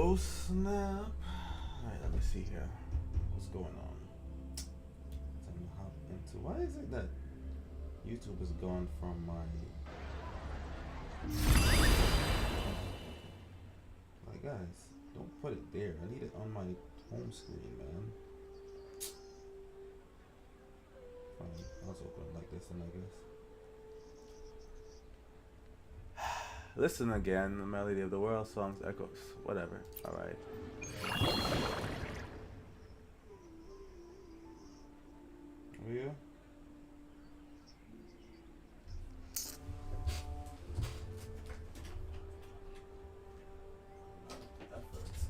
Oh snap. Alright, let me see here. What's going on? Time to hop into. Why is it that YouTube is gone from my. Like, guys, don't put it there. I need it on my home screen, man. Fine, I'll just open it like this, and I guess. Listen again, the melody of the world, songs, echoes, whatever. Alright. Are you?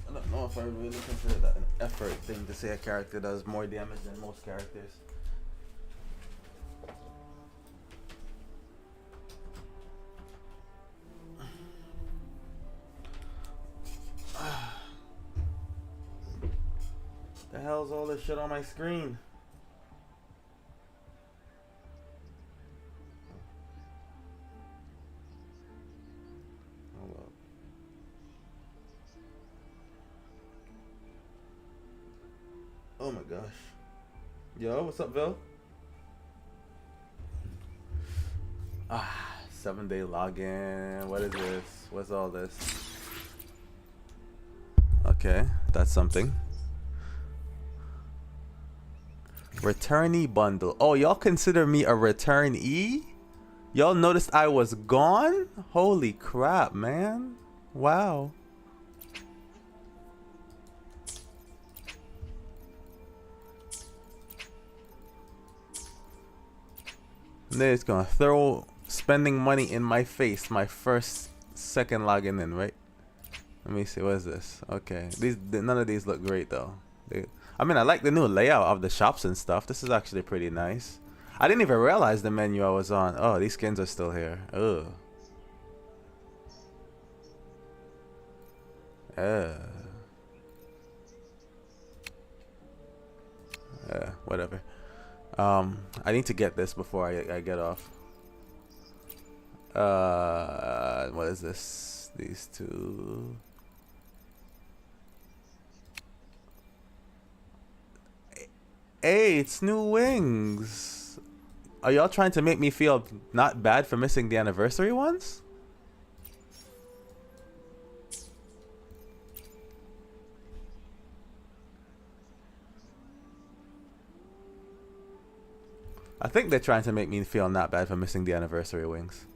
I don't know if I really consider that an effort thing to say a character does more damage than most characters. The hell's all this shit on my screen? Hold up. Oh my gosh. Yo, what's up, Bill? 7-day login. What is this? What's all this? Okay, that's something. Returnee bundle. Oh, y'all consider me a returnee? Y'all noticed I was gone? Holy crap, man. Wow. They're just gonna throw spending money in my face my second login in, right? Let me see, what is this? Okay, none of these look great though. I mean, I like the new layout of the shops and stuff. This is actually pretty nice. I didn't even realize the menu I was on. Oh, these skins are still here. Ugh. Whatever. I need to get this before I get off. What is this? These two. Hey, it's new wings. Are y'all trying to make me feel not bad for missing the anniversary ones? I think they're trying to make me feel not bad for missing the anniversary wings.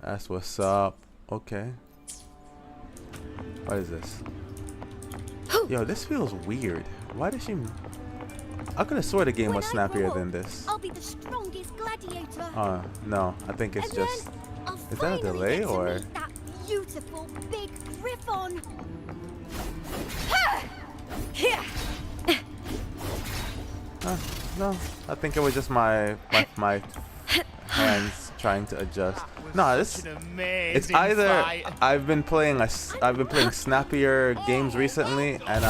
That's what's up. Okay. What is this? Yo, this feels weird. Why did she... I could have swore the game was snappier than this. I'll be the strongest gladiator. No. I think it's just... Is that a delay or... That beautiful big griffon. No. I think it was just my hands trying to adjust. No, this... It's either I've been playing snappier games recently, and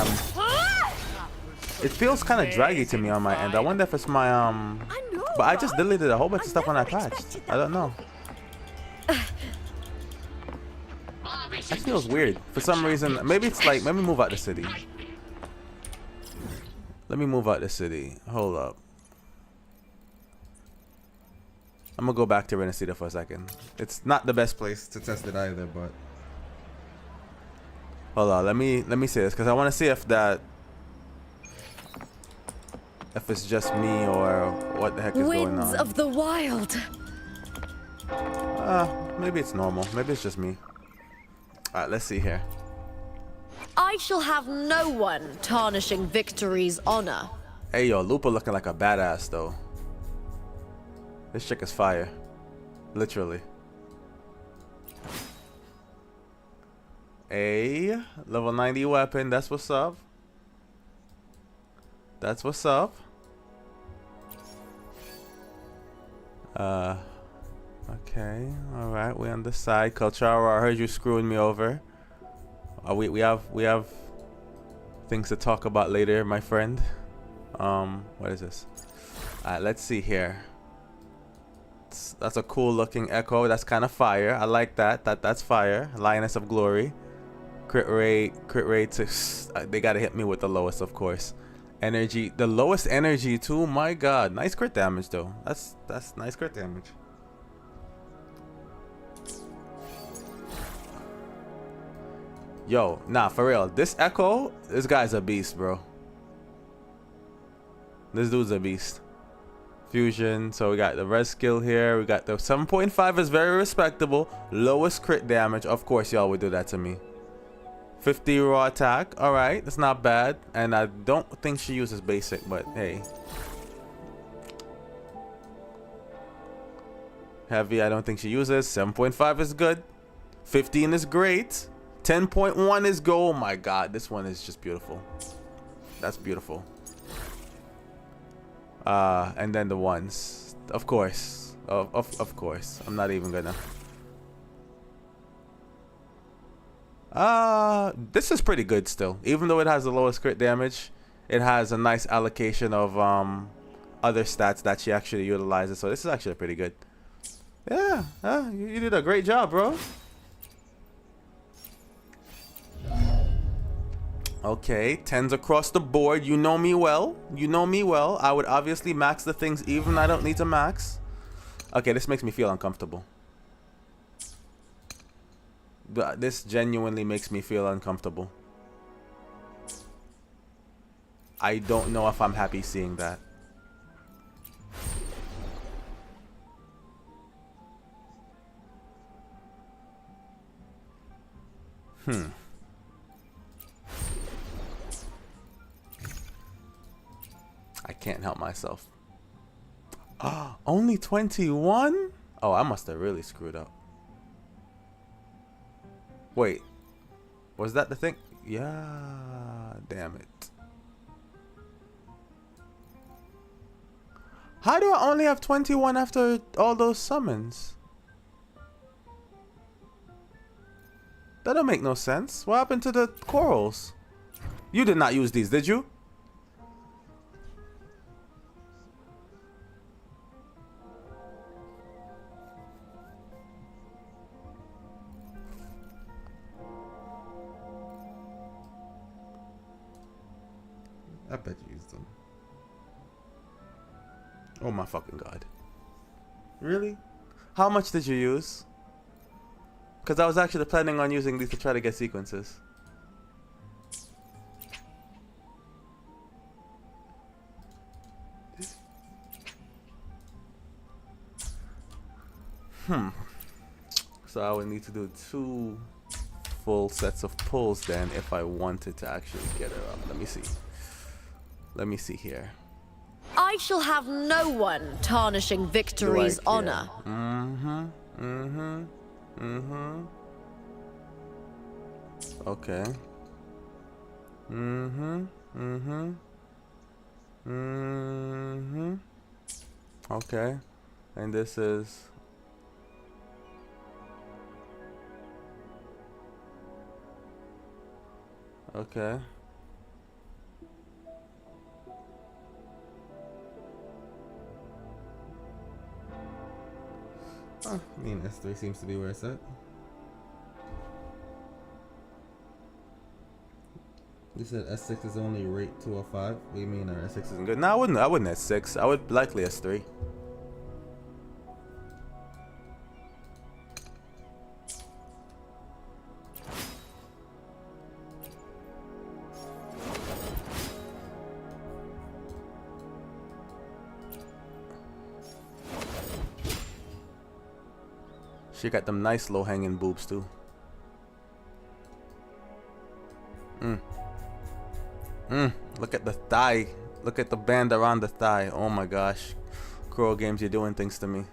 it feels kind of draggy to me on my end. I wonder if it's my but I just deleted a whole bunch of stuff when I patched. I don't know. That feels weird for some reason. Maybe it's like, let me move out the city. Let me move out the city. Hold up. I'm gonna go back to Renacida for a second. It's not the best place to test it either, but hold on. Let me say this because I want to see if it's just me or what the heck is going on. Winds of the wild. Maybe it's normal. Maybe it's just me. All right, let's see here. I shall have no one tarnishing victory's honor. Hey, yo, Lupa looking like a badass though. This chick is fire. Literally. A level 90 weapon. That's what's up. That's what's up. Okay. All right. We on the side. Choluppa, I heard you screwing me over. We have things to talk about later, my friend. What is this? All right. Let's see here. That's a cool looking echo. That's kind of fire. I like that. That's fire. Lioness of Glory. Crit rate they gotta hit me with the lowest, of course. Energy, the lowest energy too. My god, nice crit damage though. That's nice crit damage. Yo, nah, for real, this echo, this guy's a beast, bro. This dude's a beast. Fusion, so we got the red skill here. We got the 7.5 is very respectable. Lowest crit damage, of course y'all would do that to me. 50 raw attack. Alright, that's not bad. And I don't think she uses basic, but hey. Heavy, I don't think she uses. 7.5 is good. 15 is great. 10.1 is gold. Oh my god, this one is just beautiful. That's beautiful. And then the ones. Of course. Of course. I'm not even gonna. This is pretty good still. Even though it has the lowest crit damage, it has a nice allocation of other stats that she actually utilizes. So this is actually pretty good. Yeah, you did a great job, bro. Okay, 10s across the board. You know me well. You know me well. I would obviously max the things even I don't need to max. Okay, this makes me feel uncomfortable. This genuinely makes me feel uncomfortable. I don't know if I'm happy seeing that. I can't help myself. Only 21? Oh, I must have really screwed up. Wait, was that the thing? Yeah, damn it. How do I only have 21 after all those summons? That don't make no sense. What happened to the corals? You did not use these, did you? I bet you used them. Oh my fucking god. Really? How much did you use? Because I was actually planning on using these to try to get sequences. So I would need to do 2 full sets of pulls then if I wanted to actually get her up. Let me see. Let me see here. I shall have no one tarnishing victory's honor. Okay. Okay. And this is okay. I mean, S3 seems to be where it's at. You said S6 is only rate 205. What do you mean our S6 isn't good? No, I wouldn't S6. I would likely S3. She got them nice low-hanging boobs too. Look at the thigh. Look at the band around the thigh. Oh my gosh. Crow Games, you're doing things to me.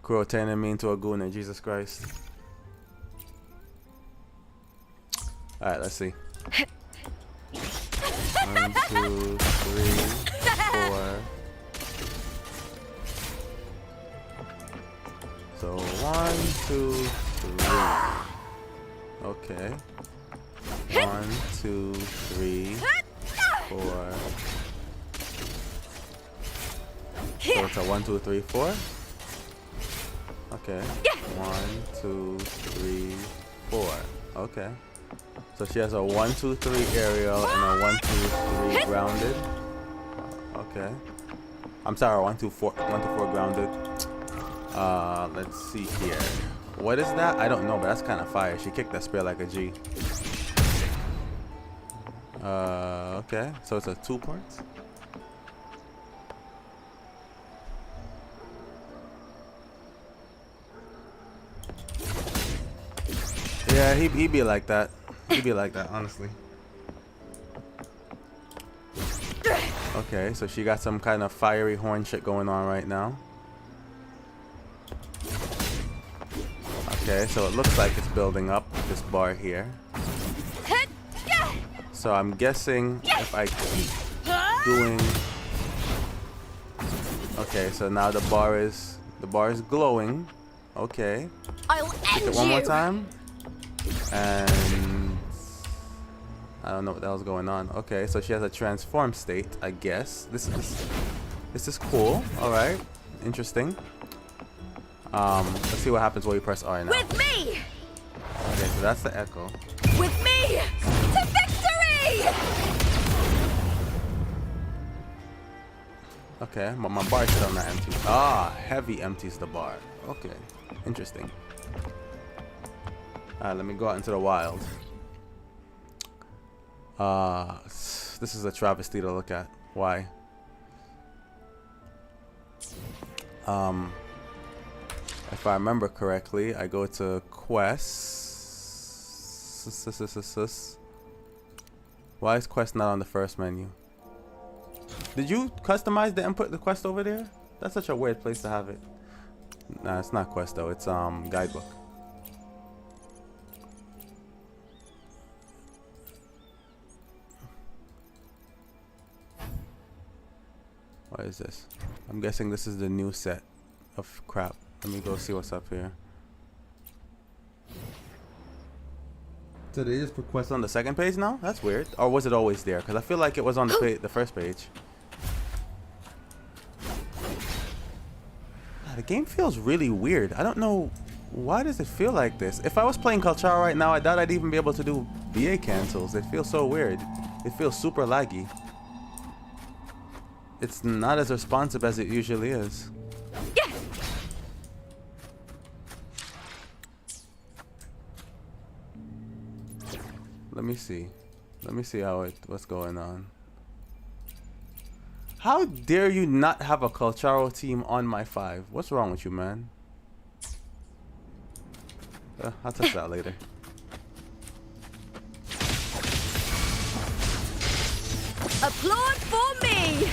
Crow turning me into a gooner, Jesus Christ. Alright, let's see. 1, 2, 3, 4. So 1, 2, 3. Okay. 1, 2, 3, 4. So it's a 1, 2, 3, 4. Okay. 1, 2, 3, 4. Okay. So she has a 1, 2, 3 aerial and a 1, 2, 3 grounded. Okay. I'm sorry, 1, 2, 4. 1, 2, 4 grounded. Let's see here. What is that? I don't know, but that's kind of fire. She kicked that spear like a G. Okay. So it's a 2 parts. Yeah, he be like that. He be like that, honestly. Okay, so she got some kind of fiery horn shit going on right now. Okay, so it looks like it's building up, this bar here. So I'm guessing if I keep doing... Okay, so now the bar is glowing. Okay. I'll Hit end it one more you. time. And I don't know what the hell's going on. Okay, so she has a transform state, I guess. This is cool. All right, interesting. Let's see what happens when we press R now. With me. Okay, so that's the echo. With me to victory. Okay, but my bar is still not empty. Ah, heavy empties the bar. Okay, interesting. Alright, let me go out into the wild. This is a travesty to look at. Why? If I remember correctly, I go to quests. Why is quest not on the first menu? Did you customize the input, the quest over there? That's such a weird place to have it. Nah, it's not quest though. It's guidebook. What is this? I'm guessing this is the new set of crap. Let me go see what's up here. So they just put quests on the second page now? That's weird. Or was it always there? Because I feel like it was on the first page. The game feels really weird. I don't know, why does it feel like this? If I was playing Choluppa right now, I doubt I'd even be able to do BA cancels. It feels so weird. It feels super laggy. It's not as responsive as it usually is. Yeah. Let me see. Let me see what's going on. How dare you not have a Choluppa team on my 5? What's wrong with you, man? I'll touch that later. Applaud for me.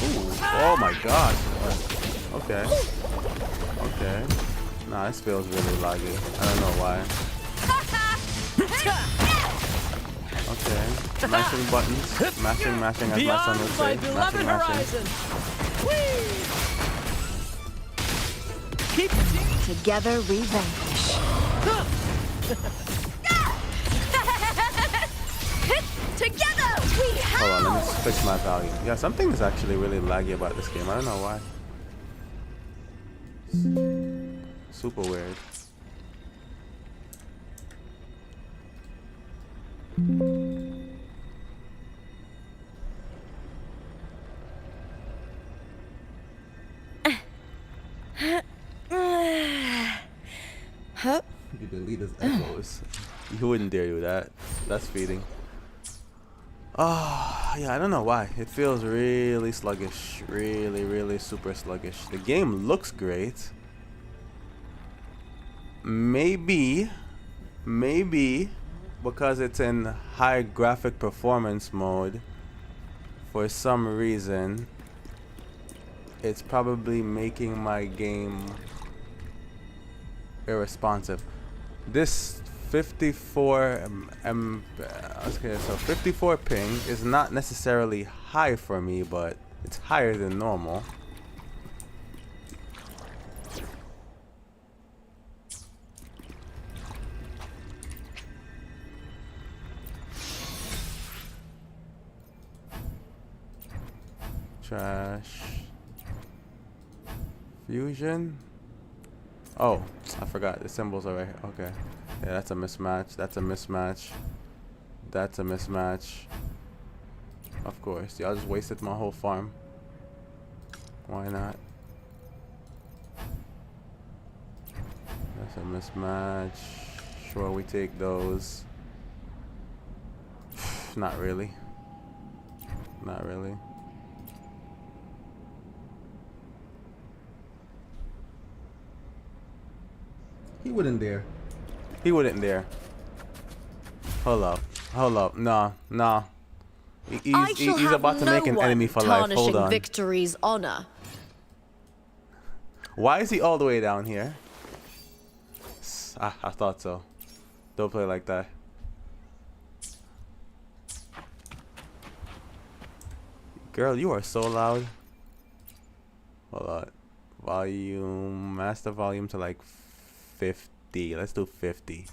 Ooh, oh my god. Okay. Okay. Nah, this feels really laggy. I don't know why. Okay. Mashing buttons. Mashing, as my son would say. Mashing. Together we vanquish. Together we Hold on, let me howl. fix my volume. Yeah, something is actually really laggy about this game. I don't know why. Super weird. Huh? You delete his echoes. You wouldn't dare do that. That's feeding. Oh, yeah, I don't know why. It feels really sluggish. Really super sluggish. The game looks great. Maybe because it's in high graphic performance mode, for some reason, it's probably making my game irresponsive. This 54 okay, so 54 ping is not necessarily high for me, but it's higher than normal. Trash. Fusion. Oh, I forgot. The symbols are right here. Okay. Yeah, that's a mismatch. That's a mismatch. That's a mismatch. Of course. Y'all just wasted my whole farm. Why not? That's a mismatch. Sure, we take those. Not really. Not really. He wouldn't dare. He wouldn't dare. Hold up. Hold up. Nah. Nah. He's about to make an enemy for life. Hold on. Victory's honor. Why is he all the way down here? I thought so. Don't play like that. Girl, you are so loud. Hold on. Volume. Master volume to like 50. Let's do 50.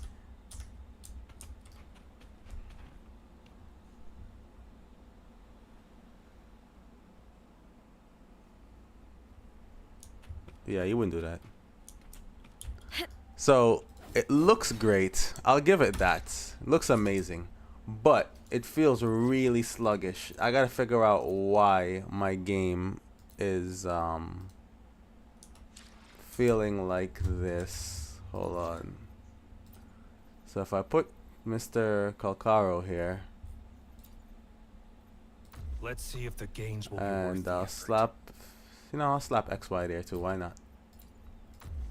Yeah, you wouldn't do that. So, it looks great. I'll give it that. It looks amazing. But it feels really sluggish. I gotta figure out why my game is feeling like this. Hold on. So if I put Mr. Calcaro here, let's see if the gains will be and worth I'll slap, you know, I'll slap XY there too. Why not?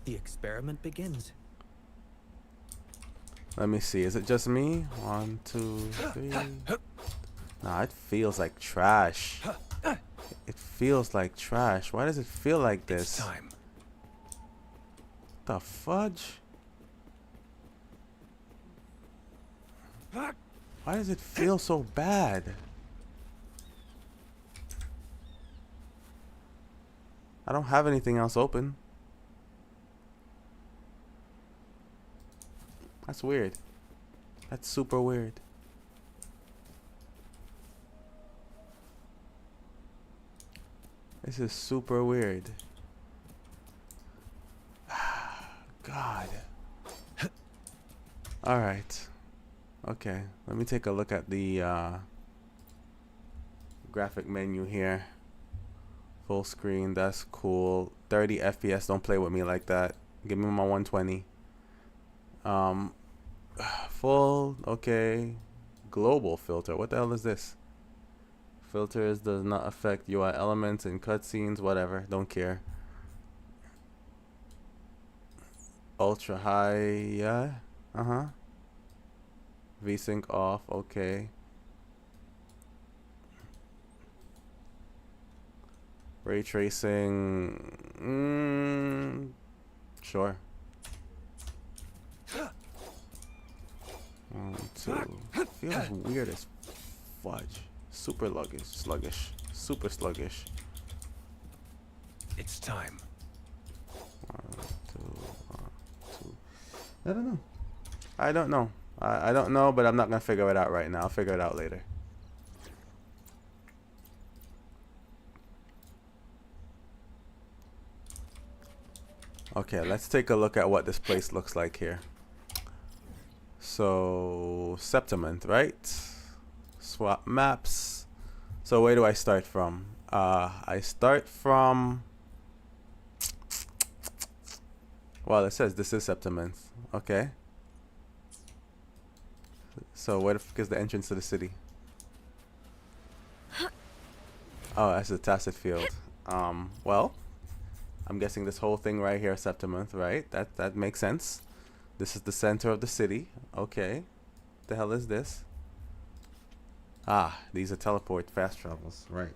The experiment begins. Let me see. Is it just me? 1, 2, 3. Nah, it feels like trash. It feels like trash. Why does it feel like this? It's time. The fudge? Why does it feel so bad? I don't have anything else open. That's weird. That's super weird. This is super weird. God. Alright. Okay. Let me take a look at the graphic menu here. Full screen. That's cool. 30 FPS. Don't play with me like that. Give me my 120. Full. Okay. Global filter. What the hell is this? Filters does not affect UI elements and cutscenes. Whatever. Don't care. Ultra high. Yeah. VSync off. Okay. Ray tracing. Sure. 1, 2. Feels weird as fudge. Super sluggish. Super sluggish. It's time. 1, 2, 1, 2. I don't know. I don't know. I don't know, but I'm not gonna figure it out right now. I'll figure it out later. Okay, let's take a look at what this place looks like here. So, Septiment, right? Swap maps. So where do I start from? I start from... Well, it says this is Septiment. Okay. So where the fuck is the entrance to the city? Oh, that's the Tacit Field. Well, I'm guessing this whole thing right here is Septiment, right? That makes sense. This is the center of the city. Okay. The hell is this? Ah, these are teleport fast travels. Right.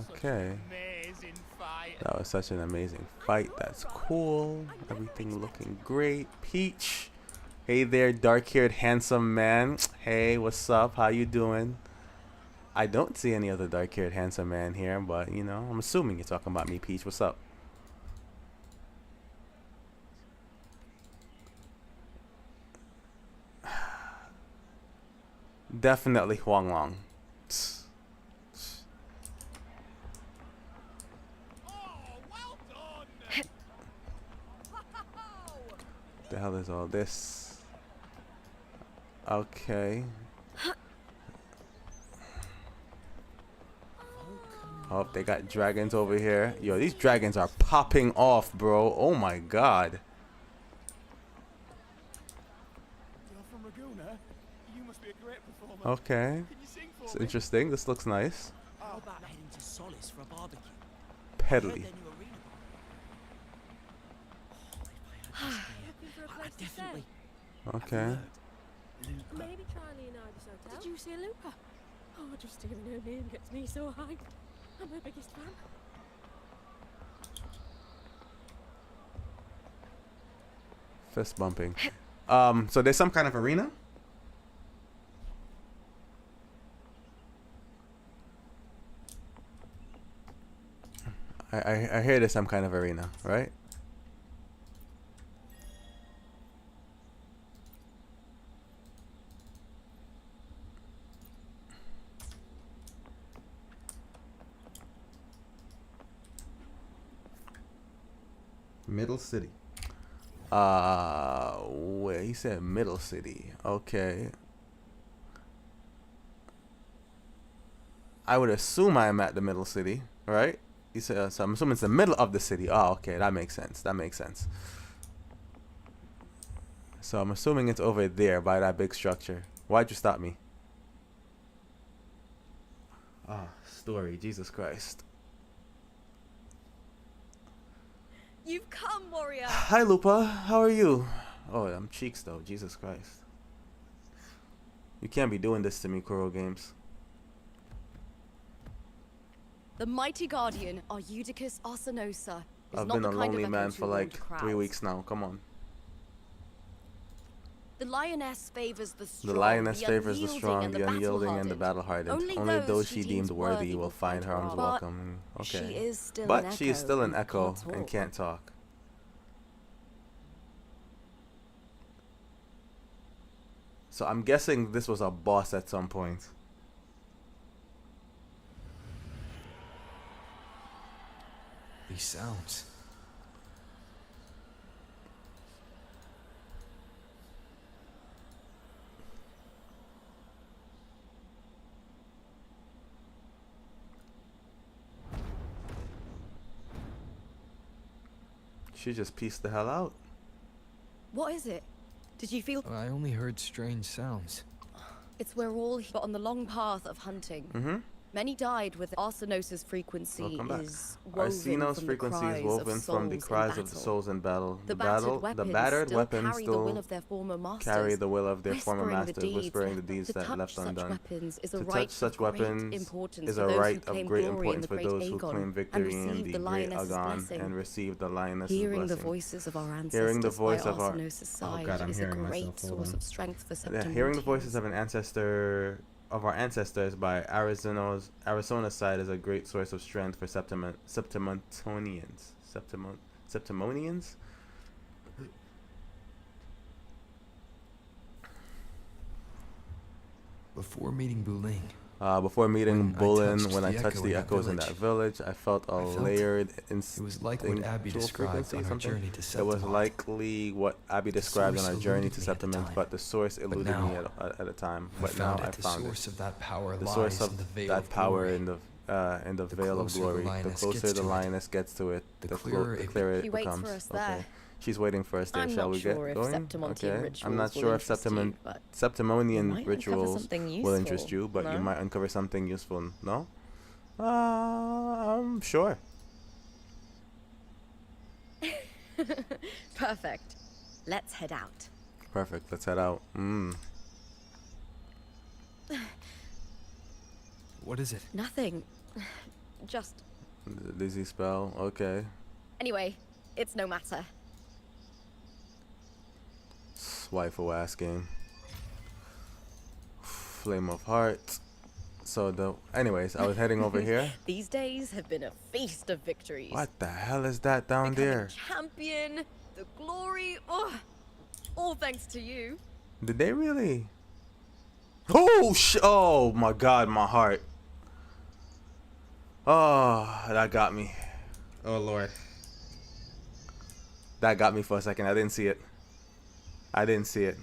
Okay. That was such an amazing fight. That's cool. Everything looking great. Peach. Hey there, dark-haired handsome man. Hey, what's up? How you doing? I don't see any other dark-haired handsome man here, but you know, I'm assuming you're talking about me, Peach. What's up? Definitely Huang Long. The hell is all this? Okay. Oh, they got dragons over here. Yo, these dragons are popping off, bro. Oh my god. You're from Raguna? You must be a great performer. Okay. Can you sing for It's me? interesting. This looks nice. How about heading to Solace for a barbecue? Peddly. Looking for a place to stay? Okay. Maybe try Leonardo's hotel. Did you see Lupa? Oh, just hearing her name gets me so hyped. I'm her biggest fan. Fist bumping. So there's some kind of arena? I hear there's some kind of arena, right? Middle City. Where he said Middle City. Okay. I would assume I am at the Middle City, right? He said, so I'm assuming it's the middle of the city. Oh, okay, that makes sense. That makes sense. So I'm assuming it's over there by that big structure. Why'd you stop me? Ah, story. Jesus Christ. You've come, warrior. Hi, Lupa. How are you? Oh, I'm cheeks though. Jesus Christ. You can't be doing this to me, Kuro Games. The mighty guardian, Arudicus Arsenosa, is I've not been the a kind lonely of man echo for to like launch crowds. 3 weeks now. Come on. The lioness favors the strong, The lioness the favors the unyielding strong, and the unyielding, and the battle-hardened. Only those she deemed worthy will find her arms But welcome. She Okay. is still But an she is echo still an and echo can't and talk. can't talk. So I'm guessing this was a boss at some point. These sounds. She just pieced the hell out. What is it? Did you feel? I only heard strange sounds. It's where all but on the long path of hunting. Mm-hmm. Many died with Arsenosa's frequency Welcome back. is woven Arseno's from frequency the is cries woven of from the souls in cries of the battle. souls in battle. The The battered still weapons carry the still will of their former masters, carry the will of their former whispering the masters, deeds whispering the left- deeds to that touch left such undone. weapons is a To right touch such of great weapons importance is for a those right who of claim great glory in importance the for great those who Aegon claim and victory in received the the great lioness's Aegon blessing. and receive the lioness's Hearing the blessing. voices of our ancestors Hearing the voice by of our Arsenosa's side God, I'm is a hearing great myself. Hold source on. of strength for Yeah, hearing the voices Septimontians. of an ancestor of our ancestors by Arizona's side is a great source of strength for Septimonians. Septimonians? Before meeting Buling, Before meeting Bullen, when I the touched echo the in that echoes in that village, I felt a layered it was like what Abby described on our journey to It was Septimont. likely what Abby described on source our journey eluded to me at the Septimont, time. but the source eluded me now, at a time. I But now found I it. The found source it. of that power The lies source of in the veil that of power glory. in the The veil of closer the glory. The lioness closer gets the to it, lioness gets to it, the the clearer it clearer it She waits becomes. for us Okay. there. She's waiting for us there. I'm Shall not we sure get if going? Septimontian Okay. rituals I'm not will sure if interest you, but you Septimonian might uncover rituals something will interest useful, you, but you no? might uncover something useful. No? I'm sure. Perfect. Let's head out. Perfect. Let's head out. What is it? Nothing. Just. Dizzy spell. Okay. Anyway, it's no matter. Waifu ass game. Flame of Heart. So anyways, I was heading over here. These days have been a feast of victories. What the hell is that down Becoming there? champion, the glory, all thanks to you. Did they really? Oh, oh my God, my heart. Oh, that got me. Oh, Lord. That got me for a second. I didn't see it. I didn't see it.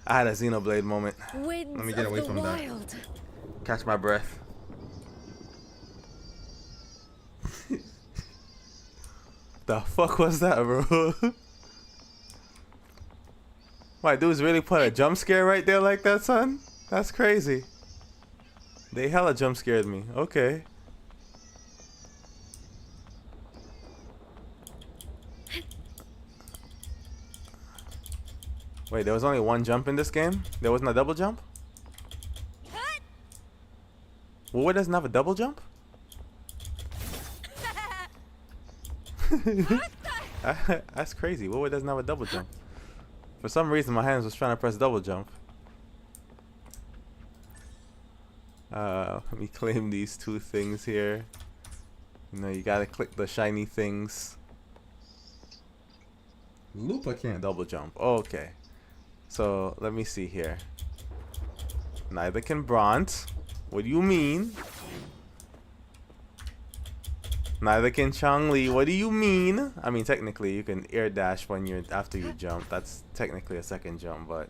I had a Xenoblade moment. Winds Let me get of away the from wild. that. Catch my breath. The fuck was that, bro? Why, dudes really put a jump scare right there like that, son? That's crazy. They hella jump scared me. Okay. Wait, there was only one jump in this game? There wasn't a double jump? Wuwa doesn't have a double jump? That's crazy. Wuwa doesn't have a double jump. For some reason, my hands was trying to press double jump. Let me claim these two things here. You know, you gotta click the shiny things. Lupa can't double jump. Okay. So, let me see here. Neither can Bront. What do you mean? Neither can Changli. What do you mean? I mean, technically, you can air dash when you're after you jump. That's technically a second jump, but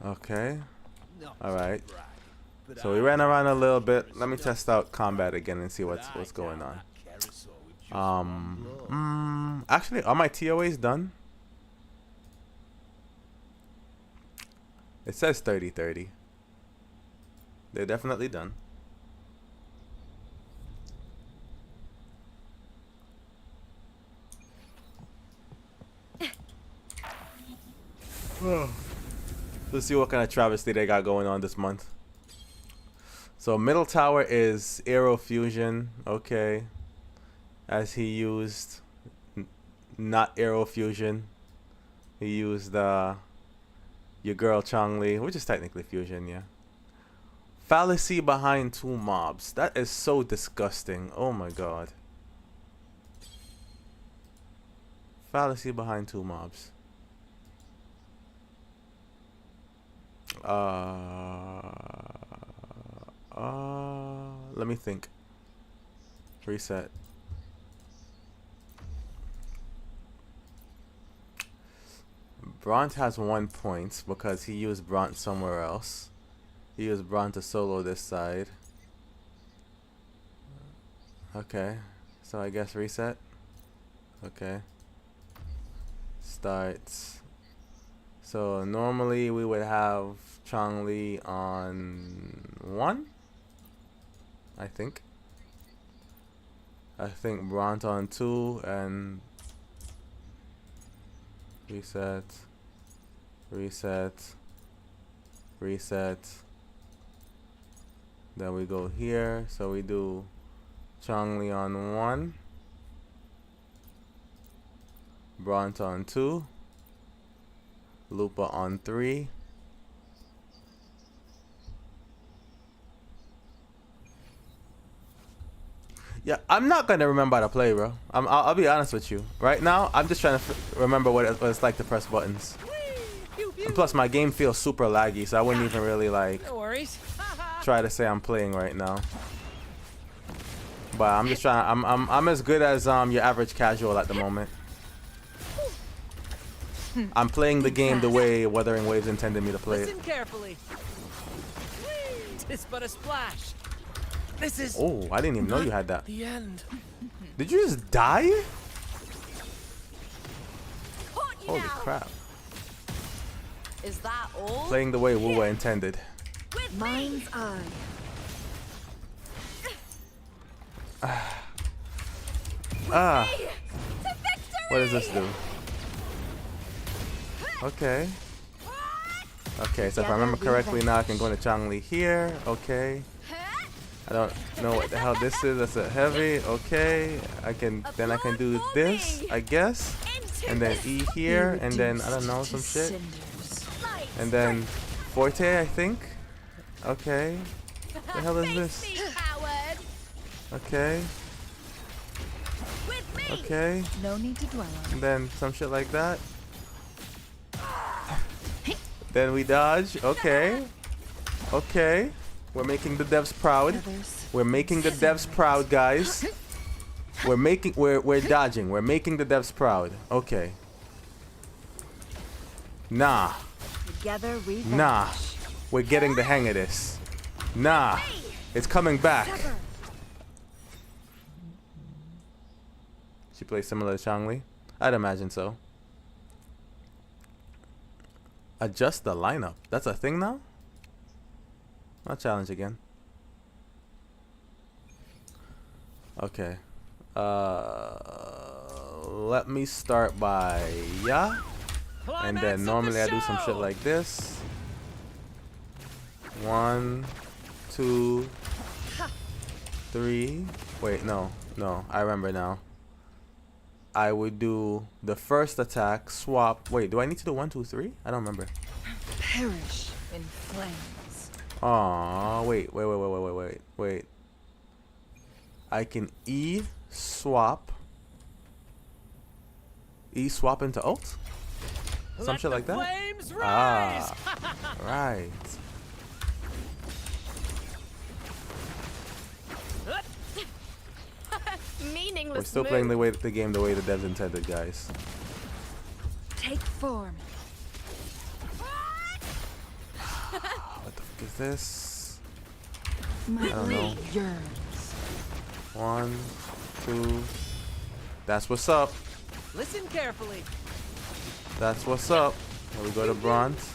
okay. All right. So we ran around a little bit. Let me test out combat again and see what's going on. Actually, are my TOAs done? It says 30-30. They're definitely done. Let's see what kind of travesty they got going on this month. So middle tower is Aero Fusion. Okay. As he used not Aero Fusion. He used your girl Changli, which is technically fusion, yeah. Fallacy behind two mobs. That is so disgusting. Oh my God. Fallacy behind two mobs. Let me think. Reset. Bront has 1 point because he used Bront somewhere else. He used Bront to solo this side. Okay. So I guess reset. Okay. Starts. So normally we would have Changli on 1. I think Bront on 2 and reset, reset, reset. Then we go here. So we do Changli on 1, Bront on 2, Lupa on 3. Yeah, I'm not gonna remember how to play, bro. I'll be honest with you. Right now, I'm just trying to remember what it's like to press buttons. And plus, my game feels super laggy, so I wouldn't even really like try to say I'm playing right now. But I'm just trying. I'm as good as your average casual at the moment. I'm playing the game the way Wuthering Waves intended me to play it. Listen carefully. Tis but a splash. This is. Oh, I didn't even know you had that. The end. Did you just die? Holy crap. Is that all? Playing the way Wuwa intended. Mind's eye. What does this do? Okay. Okay, so if I remember correctly now I can go into Changli here. Okay. I don't know what the hell this is. That's a heavy. Okay. I can do this, I guess. And then E here, and then I don't know, some shit. And then Forte, I think. Okay. The hell is this? Okay. Okay. No need to dwell on And then some shit like that. Then we dodge. Okay. Okay. We're making the devs proud. We're making the devs proud, guys. We're dodging. We're making the devs proud. Okay. Nah. Together we Nah. vanish. We're getting the hang of this. Nah. It's coming back. She plays similar to Changli? I'd imagine so. Adjust the lineup. That's a thing now? I'll challenge again. Okay. Let me start by yeah. And then normally I do some shit like this. 1, 2, 3. Wait, no. I remember now. I would do the first attack, swap. Wait, do I need to do 1, 2, 3? I don't remember. Perish in flames. Aw, wait. I can E swap into ult? Some shit like that? Ah, right. Meaningless. We're still playing the game the way the devs intended, guys. Take form. What the fuck is this? My I don't know. yearns. 1, 2. That's what's up. Listen carefully. That's what's up. Here we go to bronze.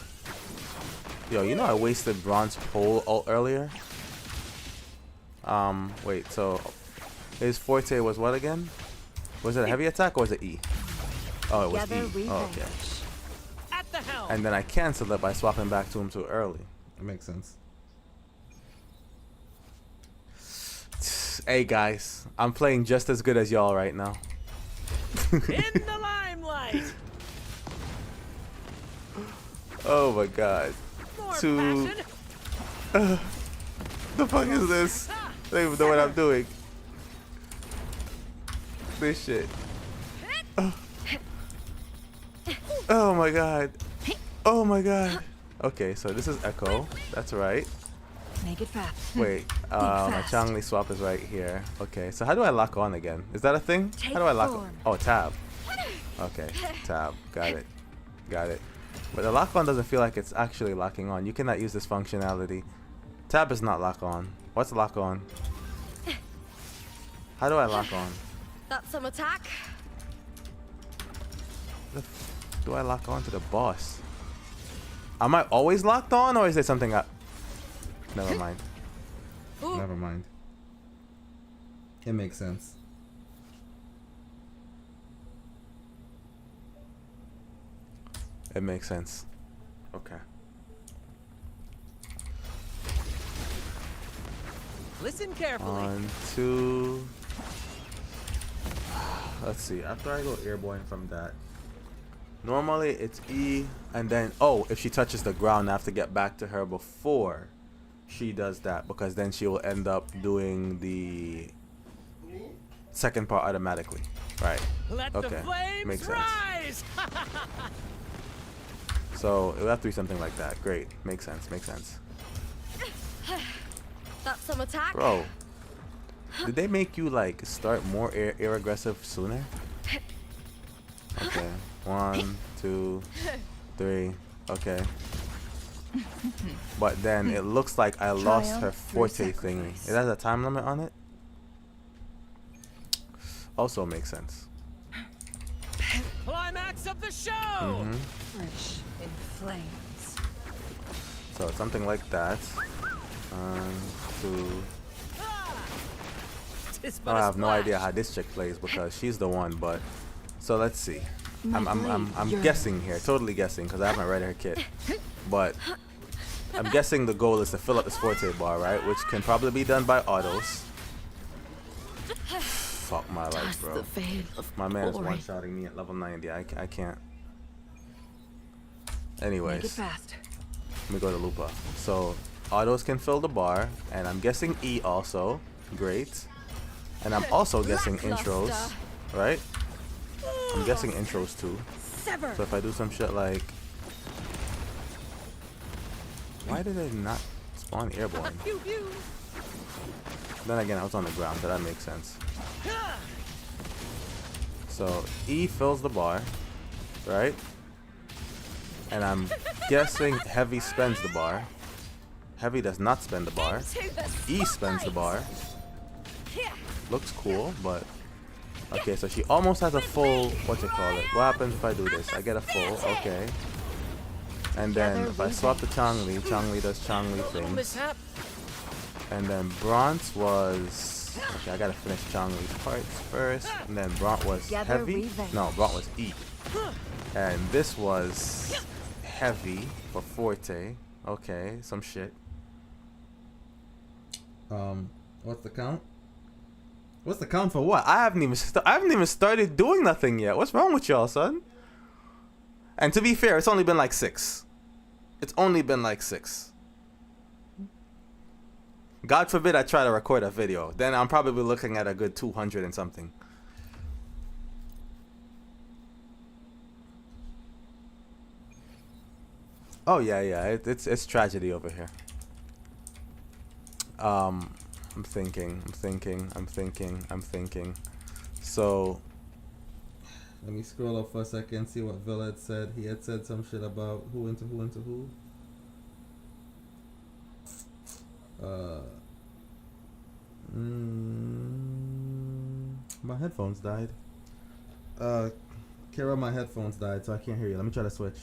Yo, you know I wasted bronze pole ult earlier? Wait, so his forte was what again? Was it a heavy attack or was it E? Oh, it was Together E. we Oh, okay. vanish. At the helm. And then I canceled it by swapping back to him too early. It makes sense. Hey guys, I'm playing just as good as y'all right now. In the limelight. Oh my god. More Two. passion. The fuck is this? I don't even know what I'm doing. This shit. Oh my god. Oh my god. Okay, so this is Echo. That's right. Make it fast. Wait, my fast. Changli swap is right here. Okay, so how do I lock on again? Is that a thing? Take How do I lock form. on? Oh, tab. Okay, tab. Got it. Got it. But the lock on doesn't feel like it's actually locking on. You cannot use this functionality. Tab is not lock on. What's lock on? How do I lock on? That's some attack. The f do I lock on to the boss? Am I always locked on or is there something up? Never mind. Never mind. It makes sense. It makes sense. Okay. Listen carefully. 1, 2. Let's see. After I go airborne from that, normally it's E and then if she touches the ground, I have to get back to her before she does that because then she will end up doing the second part automatically. Right. Let Okay. the flames Makes sense. rise. So it'll have to be something like that. Great. Makes sense. Makes sense. That's some attack. Bro, did they make you like start more air aggressive sooner? Okay. 1, 2, 3. Okay. But then it looks like I lost her Triumph through forte thingy. sacrifice. It has a time limit on it. Also makes sense. Climax of the show. Mhm. Perish in flames. So something like that. 1, 2. Tis but I a have no idea splash. how this chick plays because she's the one. But so let's see. I'm blade guessing here, totally guessing because I haven't read her kit. But I'm guessing the goal is to fill up this forte bar, right? Which can probably be done by autos. Fuck my life, bro. My man is one-shotting me at level 90. I can't. Make it Anyways, fast. let me go to Lupa. So autos can fill the bar, and I'm guessing E also. Great. And I'm also guessing intros. right? I'm guessing intros too. Sever. So if I do some shit like, why did they not spawn airborne? Pew pew. Then again, I was on the ground, so that makes sense. So E fills the bar, right? And I'm guessing heavy spends the bar. Heavy does not spend the bar. E spends the bar. Looks cool, but okay. So she almost has a full. What you call it? What happens if I do this? I get a full. Okay. And then if I swap to Changli, Changli does Changli things. Mishap. And then Bronze was okay. I gotta finish Changli's parts first. And then Bronze was heavy. No, Bronze was E. And this was heavy for Forte. Okay, some shit. What's the count? What's the count for what? I haven't even started doing nothing yet. What's wrong with y'all, son? And to be fair, it's only been like 6. It's only been like 6. God forbid I try to record a video. Then I'm probably looking at a good 200 and something. Oh yeah, it's tragedy over here. I'm thinking. So let me scroll up for a second, see what Villa had said. He had said some shit about who into who. My headphones died. Kara, my headphones died, so I can't hear you. Let me try to switch.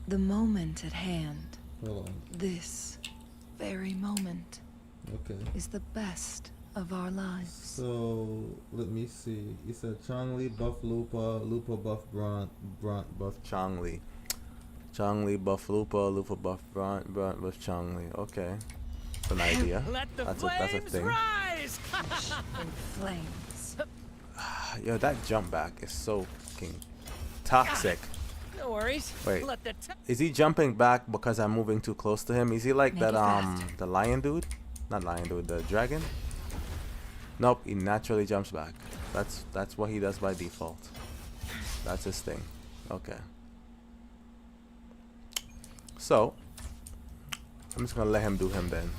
The moment at hand, Hold on. this very moment, Okay. is the best of our lives. So let me see. You said Changli buff Lupa, Lupa buff Bront buff Changli. Changli buff Lupa, Lupa buff Bront buff Changli. Okay. That's an idea. Let the That's a flames thing. rise. In flames. Yo, that jump back is so fucking toxic. No worries. Wait. Let the Is he jumping back because I'm moving too close to him? Is he like Make that it fast. the lion dude? Not lion dude, the dragon? Nope, he naturally jumps back. That's what he does by default. That's his thing. Okay. So I'm just gonna let him do him then.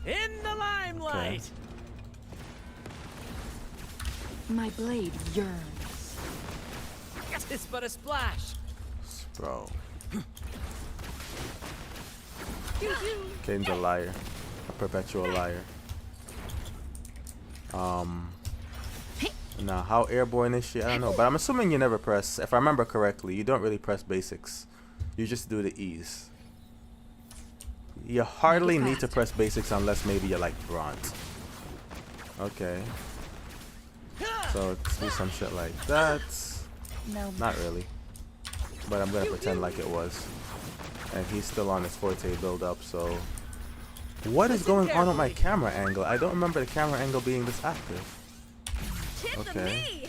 in the limelight. My blade yearns. It's but a splash. Bro. Kane's a liar. A perpetual liar. Now, how airborne is she? I don't know. But I'm assuming you never press, if I remember correctly, you don't really press basics. You just do the E's. You hardly need to press basics unless maybe you're like Bronze. Okay. So let's do some shit like that. No. Not really. But I'm gonna pretend like it was. And he's still on his Forte build up, so what is going on with my camera angle? I don't remember the camera angle being this active. Okay.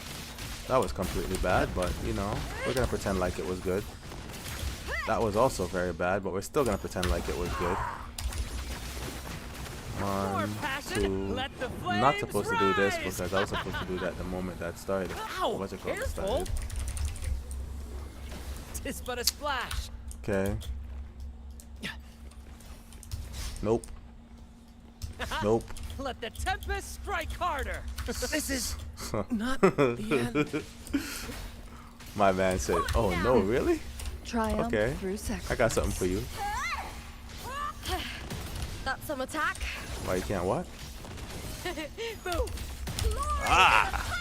That was completely bad, but you know, we're gonna pretend like it was good. That was also very bad, but we're still gonna pretend like it was good. 1, 2. I'm not supposed to do this because I was supposed to do that the moment that started. What's it called? Started. It's but a splash. Okay. Nope. Nope. Let the tempest strike harder. This is not the end. My man said, "Oh no, really? Triumph Okay. through sacrifice. I got something for you." That's some attack. Why you can't what? Boom.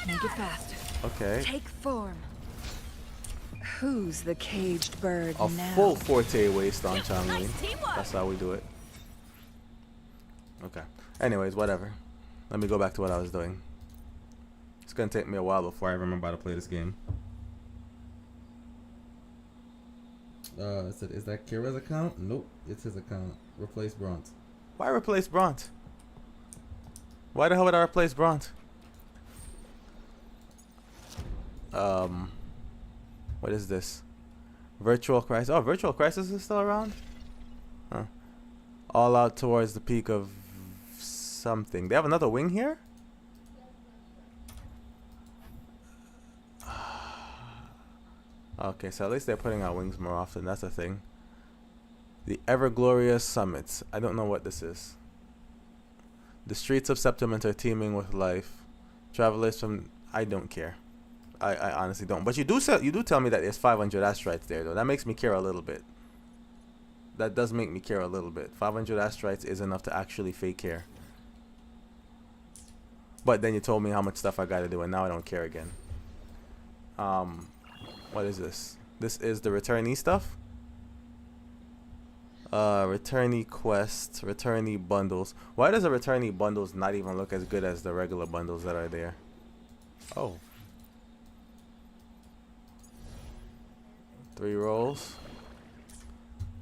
Make it faster. Okay. Take form. Who's the caged bird A now? full Forte waste on Changli. That's how we do it. Okay. Anyways, whatever. Let me go back to what I was doing. It's gonna take me a while before I remember how to play this game. Is that Kira's account? Nope, it's his account. Replace Bront. Why replace Bront? Why the hell would I replace Bront? What is this? Virtual Crisis. Oh, Virtual Crisis is still around? Huh. All out towards the peak of something. They have another wing here? Okay, so at least they're putting out wings more often. That's a thing. The ever glorious summits. I don't know what this is. The streets of Septimint are teeming with life. Travelers from... I don't care. I honestly don't. But you do tell me that there's 500 asteroids there, though. That makes me care a little bit. That does make me care a little bit. 500 asteroids is enough to actually fake care. But then you told me how much stuff I gotta do, and now I don't care again. What is this? This is the returnee stuff? Returnee quest, returnee bundles. Why does the returnee bundles not even look as good as the regular bundles that are there? Oh. 3 rolls.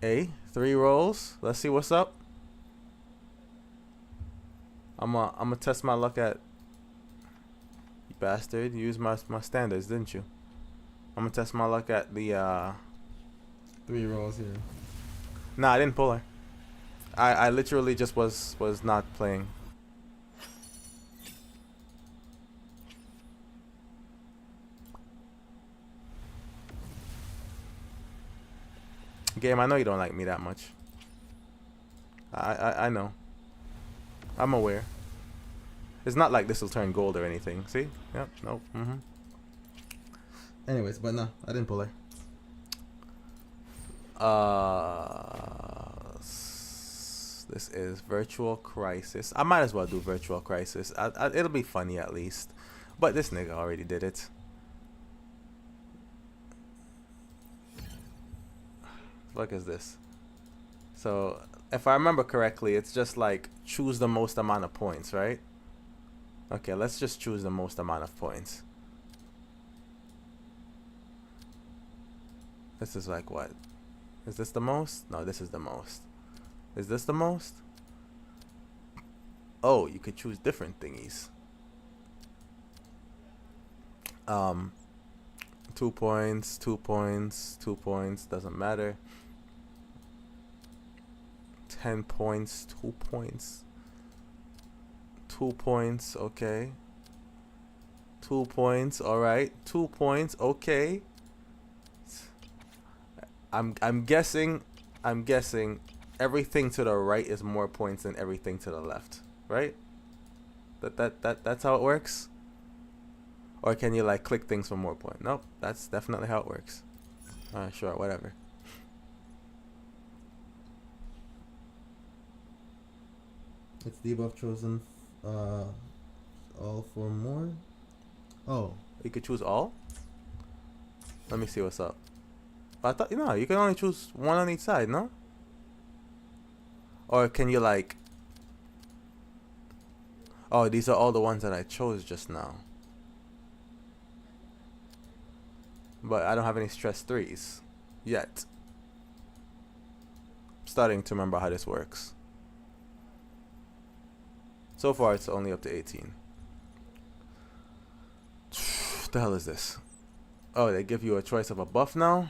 3 rolls. Let's see what's up. I'm gonna test my luck at... You bastard. You used my standards, didn't you? I'm gonna test my luck at the 3 rolls here. Nah, I didn't pull her. I literally just was not playing. Game, I know you don't like me that much. I know. I'm aware. It's not like this will turn gold or anything. See? Yep. Nope. Anyways, but no, I didn't pull her. This is Virtual Crisis. I might as well do Virtual Crisis. It'll be funny at least. But this nigga already did it. What is this? So, if I remember correctly, it's just like choose the most amount of points, right? Okay, let's just choose the most amount of points. This is like what? Is this the most? No, this is the most. Is this the most? Oh, you could choose different thingies. 2 points, 2 points, 2 points, doesn't matter. 10 points, 2 points. 2 points, okay. 2 points, alright. 2 points, okay. I'm guessing everything to the right is more points than everything to the left, right? That's how it works? Or can you like click things for more points? Nope, that's definitely how it works. Alright, sure, whatever. It's debuff chosen all for more. Oh, you could choose all? Let me see what's up. I thought, you know, you can only choose one on each side, no? Or can you like... Oh, these are all the ones that I chose just now. But I don't have any stress 3s yet. I'm starting to remember how this works. So far, it's only up to 18. What the hell is this? Oh, they give you a choice of a buff now?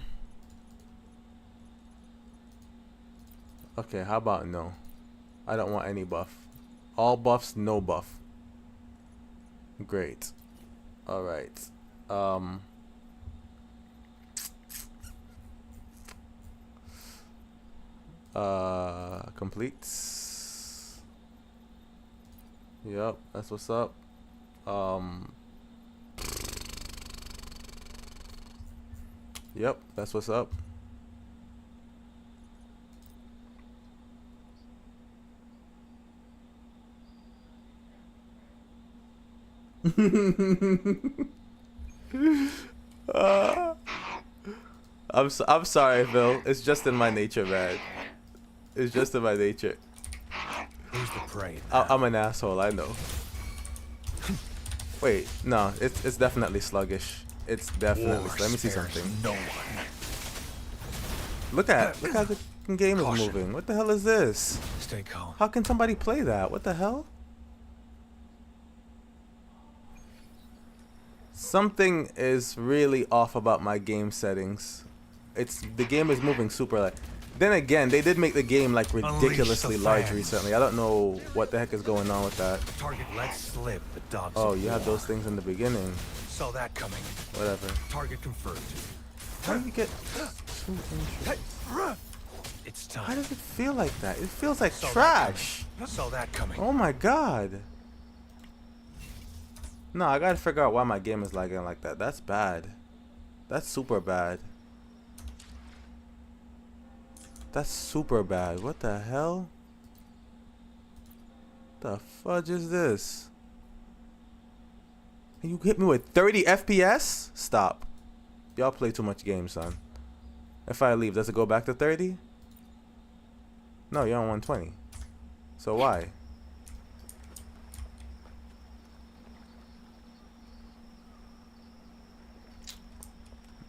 Okay, how about no? I don't want any buff. All buffs, no buff. Great. Alright. Complete. Yep, that's what's up. Yep, that's what's up. I'm sorry, Phil. It's just in my nature, man. It's just in my nature. Who's the prey? I'm an asshole, I know. Wait, no, it's definitely sluggish. It's definitely. Let me see something. No one. Look how the game is moving. What the hell is this? Stay calm. How can somebody play that? What the hell? Something is really off about my game settings. The game is moving super like Then again, they did make the game like ridiculously large recently. I don't know what the heck is going on with that. Target let slip. The dogs. Oh, you had those things in the beginning. Saw that coming. Whatever. Target confirmed. How do you get? It's time. Why does it feel like that? It feels like trash. Saw that coming. Oh my god. No, I gotta figure out why my game is lagging like that. That's bad. That's super bad. That's super bad. What the hell? The fudge is this? You hit me with 30 FPS? Stop. Y'all play too much games, son. If I leave, does it go back to 30? No, you're on 120. So why?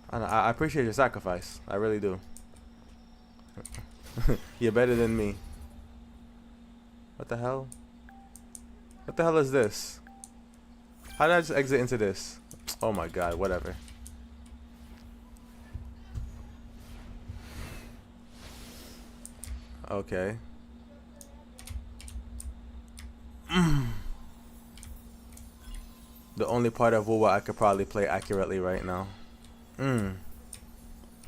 I appreciate your sacrifice. I really do. You're better than me. What the hell? What the hell is this? How did I just exit into this? Oh my god, whatever. Okay. The only part of Wuwa I could probably play accurately right now. And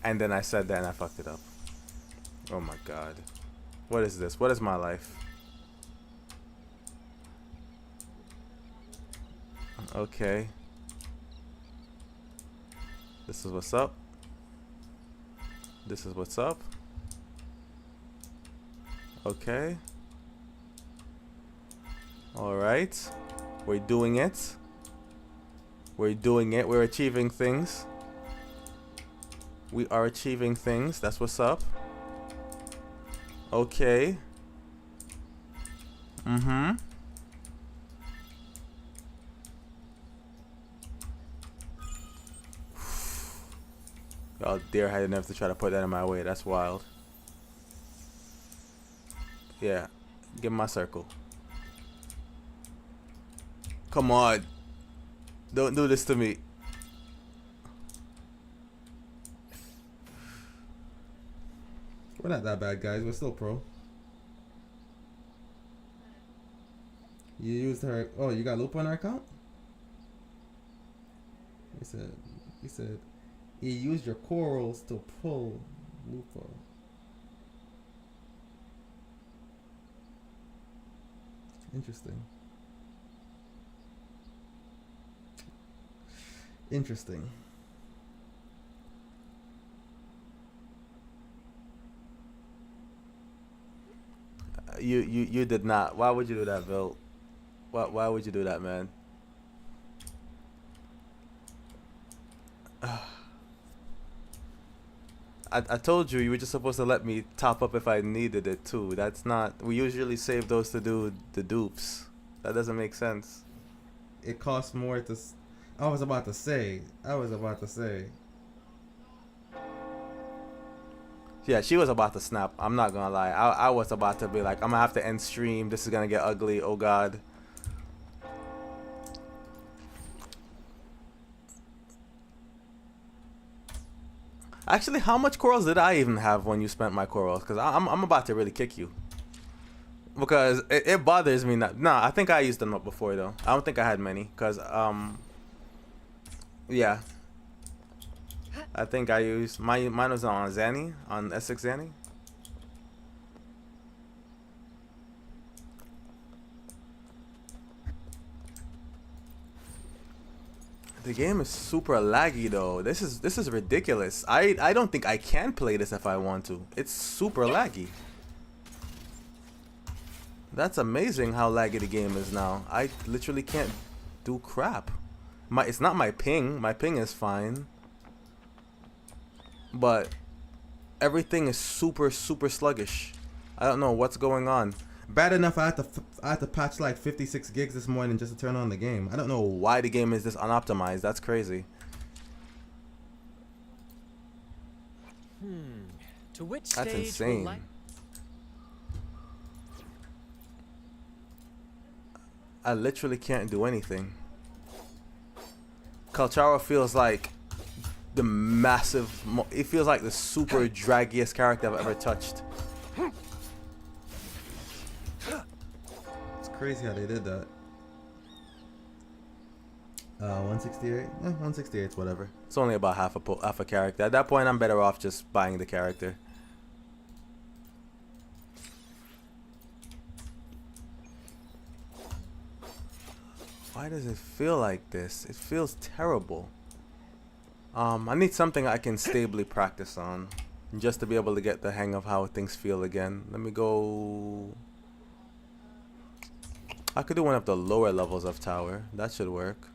then I said that and I fucked it up. Oh my god. What is this? What is my life? Okay. This is what's up. This is what's up. Okay. Alright. We're doing it. We're doing it. We're achieving things. We are achieving things. That's what's up. Okay. Oh dear, I didn't have to try to put that in my way. That's wild. Yeah. Give me my circle. Come on. Don't do this to me. We're not that bad, guys. We're still pro. You used her. Oh, you got Lupa on our account? He said, you used your corals to pull Lupa. Interesting. Interesting. You did not. Why would you do that, Bill? Why would you do that, man? I told you were just supposed to let me top up if I needed it too. That's not. We usually save those to do the dupes. That doesn't make sense. It costs more to. I was about to say. Yeah, she was about to snap. I'm not gonna lie. I was about to be like, I'm gonna have to end stream. This is gonna get ugly. Oh god. Actually, how much corals did I even have when you spent my corals? Because I'm about to really kick you. Because it bothers me not. Nah, I think I used them up before though. I don't think I had many. Because yeah. I think I used mine was on Zanny, on S6 Zanny. The game is super laggy though. This is ridiculous. I don't think I can play this if I want to. It's super laggy. That's amazing how laggy the game is now. I literally can't do crap. It's not my ping. My ping is fine. But everything is super sluggish. I don't know what's going on. Bad enough I had to patch like 56 gigs this morning just to turn on the game. I don't know why the game is this unoptimized. That's crazy. To which That's stage insane. I literally can't do anything. Choluppa feels like the massive. It feels like the super draggiest character I've ever touched. It's crazy how they did that. 168. 168, whatever. It's only about half a character. At that point, I'm better off just buying the character. Why does it feel like this? It feels terrible. I need something I can stably practice on, just to be able to get the hang of how things feel again. Let me go. I could do one of the lower levels of tower. That should work.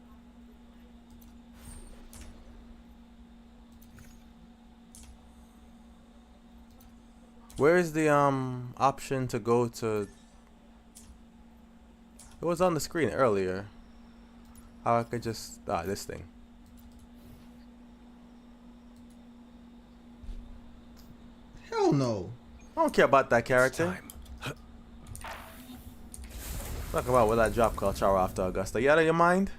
Where is the option to go to? It was on the screen earlier. How I could just this thing. Hell no. I don't care about that character. Talk about will that drop Choluppa after Augusta. You out of your mind?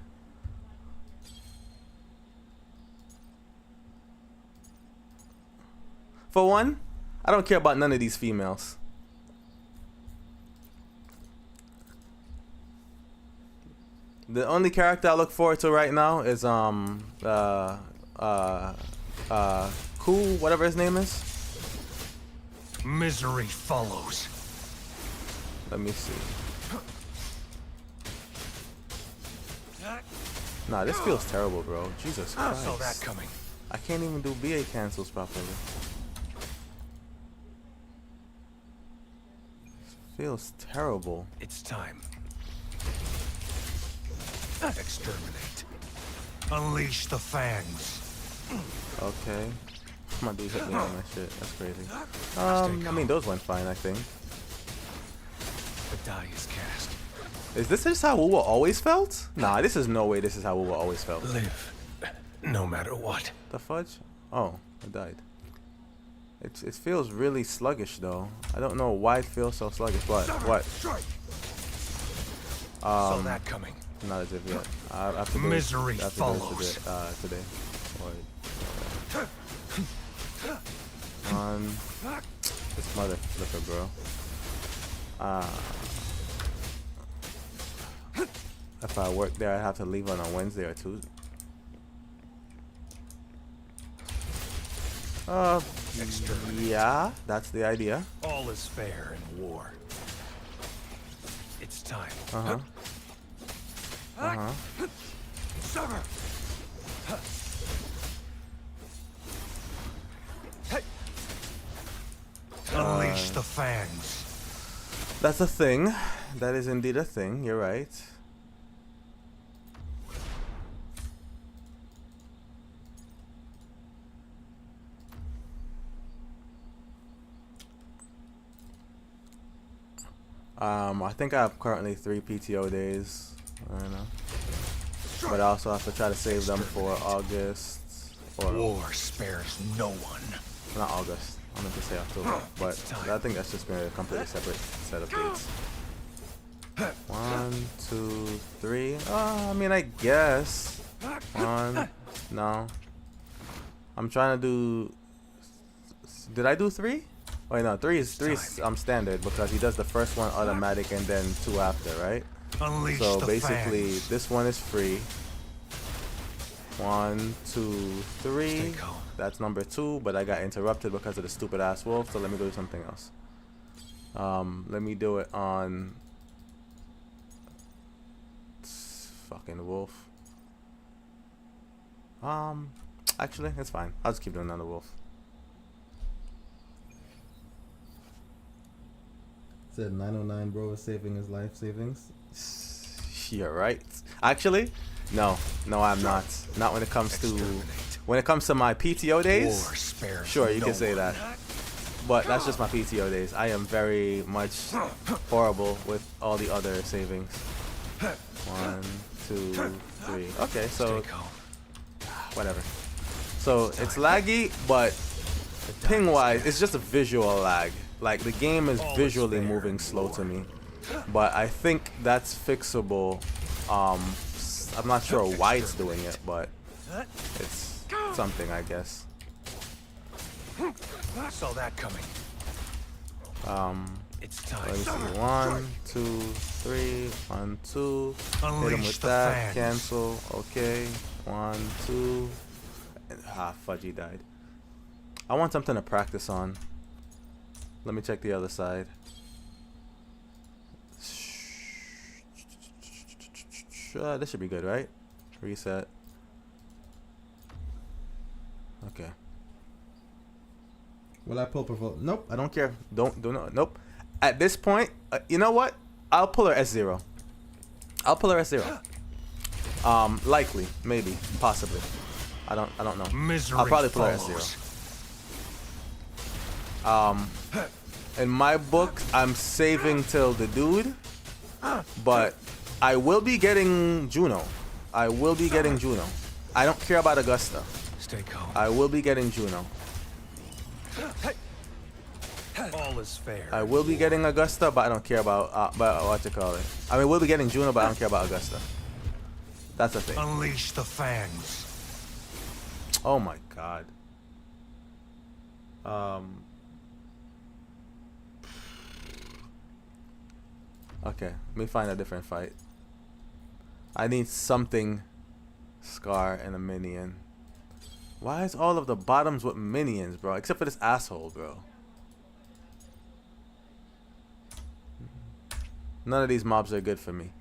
For one, I don't care about none of these females. The only character I look forward to right now is Cool, whatever his name is. Misery follows. Let me see. Nah, this feels terrible, bro. Jesus I Christ. saw that coming. I can't even do BA cancels properly. Feels terrible. It's time. Exterminate. Unleash the fangs. Okay. My dude hit me on that shit. That's crazy. I mean, those went fine, I think. The die is cast. Is this just how Wuwa always felt? Nah, this is no way this is how Wuwa always felt. Live. No matter what. The fudge? Oh, I died. It feels really sluggish though. I don't know why it feels so sluggish. What? Saw that coming. Not as if yet. I have to do Misery it, follows. today. On this mother flipper, bro. If I work there, I'd have to leave on a Wednesday or Tuesday. Yeah, that's the idea. All is fair in war. It's time. Sever. Unleash the fangs. That's a thing. That is indeed a thing. You're right. I think I have currently 3 PTO days. I don't know. But I also have to try to save them for August. Or War spares no one. not August. I meant to say October. But I think that's just been a completely separate set of dates. 1, 2, 3. I mean, I guess. 1. No. I'm trying to do. Did I do 3? Wait, no. 3 is standard because he does the first one automatic and then 2 after, right? Unleash So the basically, fangs. this one is free. 1, 2, 3. Stay calm. That's number 2, but I got interrupted because of the stupid ass wolf. So let me do something else. Let me do it on fucking wolf. Actually, it's fine. I'll just keep doing another wolf. Said 909 bro is saving his life savings. You're right. Actually, no, I'm not. Not when it comes to my PTO days. War spares Sure, you no can say one. that. But that's just my PTO days. I am very much horrible with all the other savings. 1, 2, 3. Okay, so Stay calm. whatever. So it's laggy, but ping-wise, it's just a visual lag. Like the game is visually moving slow to me, but I think that's fixable. I'm not sure why it's doing it, but it's something, I guess. Saw that coming. It's time. Let me see. 1, 2, 3. 1, 2. Hit him Unleash with the that. fans. Cancel. Okay. 1, 2. Fudgy died. I want something to practice on. Let me check the other side. This should be good, right? Reset. Okay. Will I pull provoke? Nope, I don't care. Don't do no. Nope. At this point, you know what? I'll pull her S0. I'll pull her S0. Likely, maybe, possibly. I don't know. Misery I'll probably pull her follows. S0. In my book, I'm saving till the dude, but I will be getting Juno. I will be getting Juno. I don't care about Augusta. Stay calm. I will be getting Juno. All is fair. I will be getting Augusta, but I don't care about what you call it. I mean, we'll be getting Juno, but I don't care about Augusta. That's the thing. Unleash the fangs. Oh my god. Okay, let me find a different fight. I need something Scar and a minion. Why is all of the bottoms with minions, bro? Except for this asshole, bro. None of these mobs are good for me.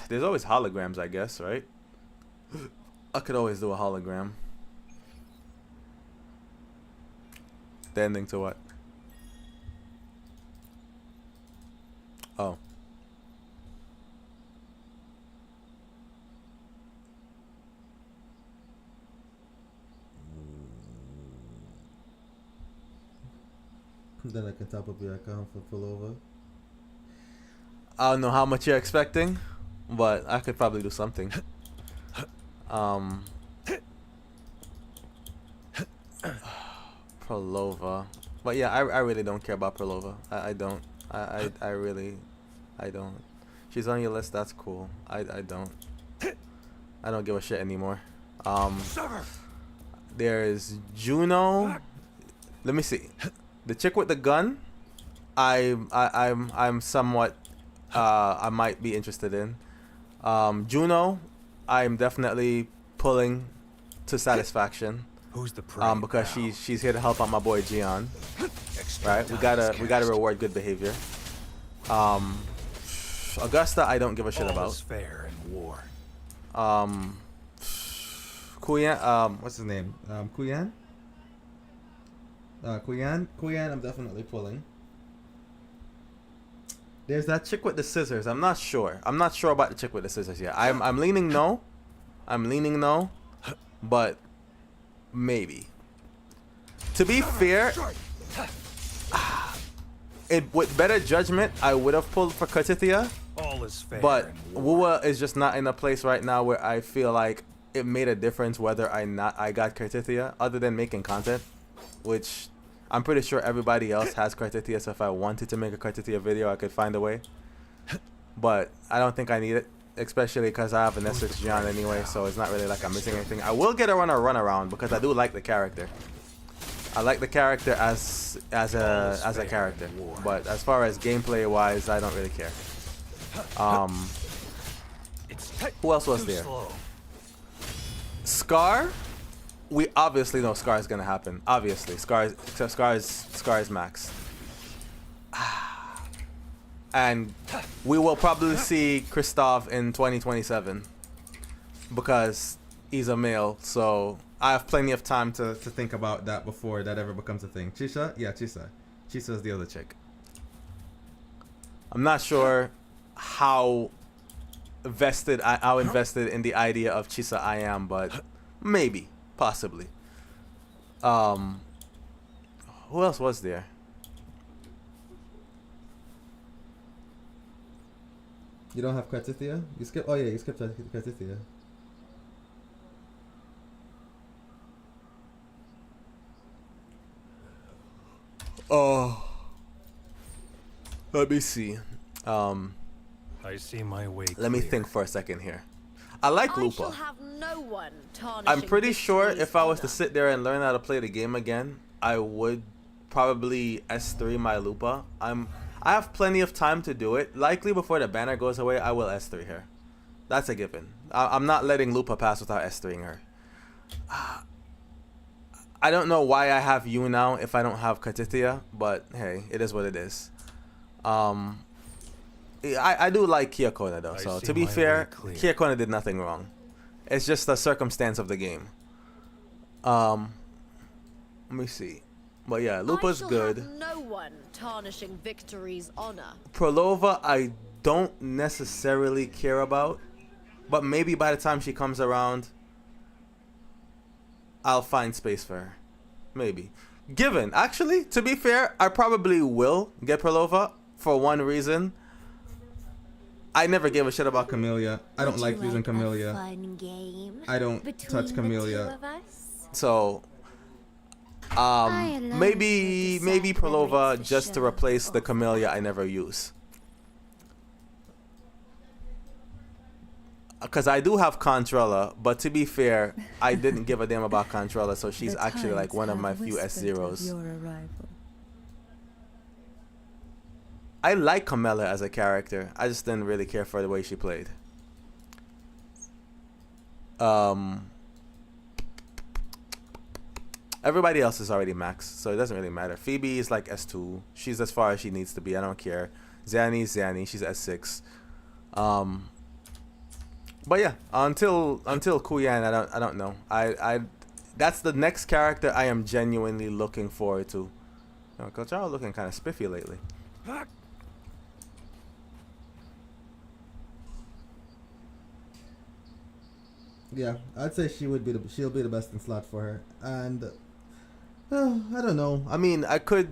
There's always holograms, I guess, right? I could always do a hologram. The ending to what? Oh. Then I can top up your account for pullover. I don't know how much you're expecting, but I could probably do something. Prolova. But yeah, I really don't care about Prolova. I don't. I really don't. She's on your list, that's cool. I don't give a shit anymore. There is Juno. Let me see. The chick with the gun, I'm somewhat I might be interested in. Juno, I'm definitely pulling to satisfaction. Who's the prey because now? she's here to help out my boy Gian. Right? We gotta reward good behavior. Augusta, I don't give a shit All about. is fair in war. Kuyan, what's his name? Kuyan? Kuyan, I'm definitely pulling. There's that chick with the scissors. I'm not sure. I'm not sure about the chick with the scissors yet. I'm leaning no. But maybe. To be fair, with better judgment, I would have pulled for Katithia. All is fair But in war. Wuwa is just not in a place right now where I feel like it made a difference whether I got Katithia, other than making content, which I'm pretty sure everybody else has Katithia. So if I wanted to make a Katithia video, I could find a way. But I don't think I need it, especially because I have an S6 Gian anyway, so it's not really like I'm missing anything. I will get her on a run around because I do like the character. I like the character as a character, but as far as gameplay wise, I don't really care. Who else was there? Scar. We obviously know Scar is gonna happen. Obviously, Scar is max. And we will probably see Kristoff in 2027 because he's a male. So I have plenty of time to think about that before that ever becomes a thing. Chisha? Yeah, Chisa. Chisa is the other chick. I'm not sure how invested in the idea of Chisa I am, but maybe, possibly. Who else was there? You don't have Katithia? You skip? Oh yeah, you skipped Katithia. Oh, let me see. I see my way. Let me clear. think for a second here. I like I shall Lupa. have no one I'm tarnishing pretty sure Victory's if I was to honor. sit there and learn how to play the game again, I would probably S3 my Lupa. I have plenty of time to do it. Likely before the banner goes away, I will S3 her. That's a given. I'm not letting Lupa pass without S3ing her. I don't know why I have you now if I don't have Katithia, but hey, it is what it is. I do like Kiakona though, so to be fair, Kiakona did nothing wrong. It's just the circumstance of the game. Let me see. But yeah, Lupa's good. Have no one tarnishing Victory's honor. Prolova I don't necessarily care about, but maybe by the time she comes around, I'll find space for her. Maybe. Given, actually, to be fair, I probably will get Prolova for one reason. I never gave a shit about Camellia. I don't like using Camellia. Fun game I don't touch Camellia. us? So maybe Prolova just to replace the Camellia I never use. Because I do have Contrella, but to be fair, I didn't give a damn about Contrella, so she's actually like one of my few S0s. I like Camilla as a character. I just didn't really care for the way she played. Everybody else is already maxed, so it doesn't really matter. Phoebe is like S2. She's as far as she needs to be. I don't care. Zanny's Zanny. She's S6. But yeah, until Kuyan, I don't know. I that's the next character I am genuinely looking forward to. Coach, y'all looking kind of spiffy lately. Yeah, I'd say she'll be the best in slot for her, and I don't know. I mean, I could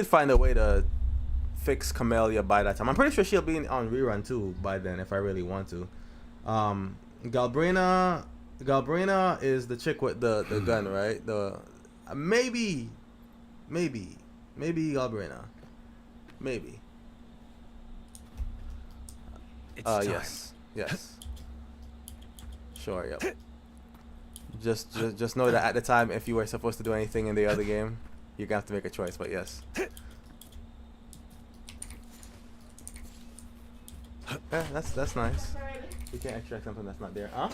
find a way to fix Camellia by that time. I'm pretty sure she'll be on rerun too by then if I really want to. Galbrina is the chick with the gun, right? The maybe Galbrina, maybe. Yes. Sure, yep. Just know that at the time, if you were supposed to do anything in the other game, you're gonna have to make a choice. But yes. Yeah, that's nice. You can't extract something that's not there, huh?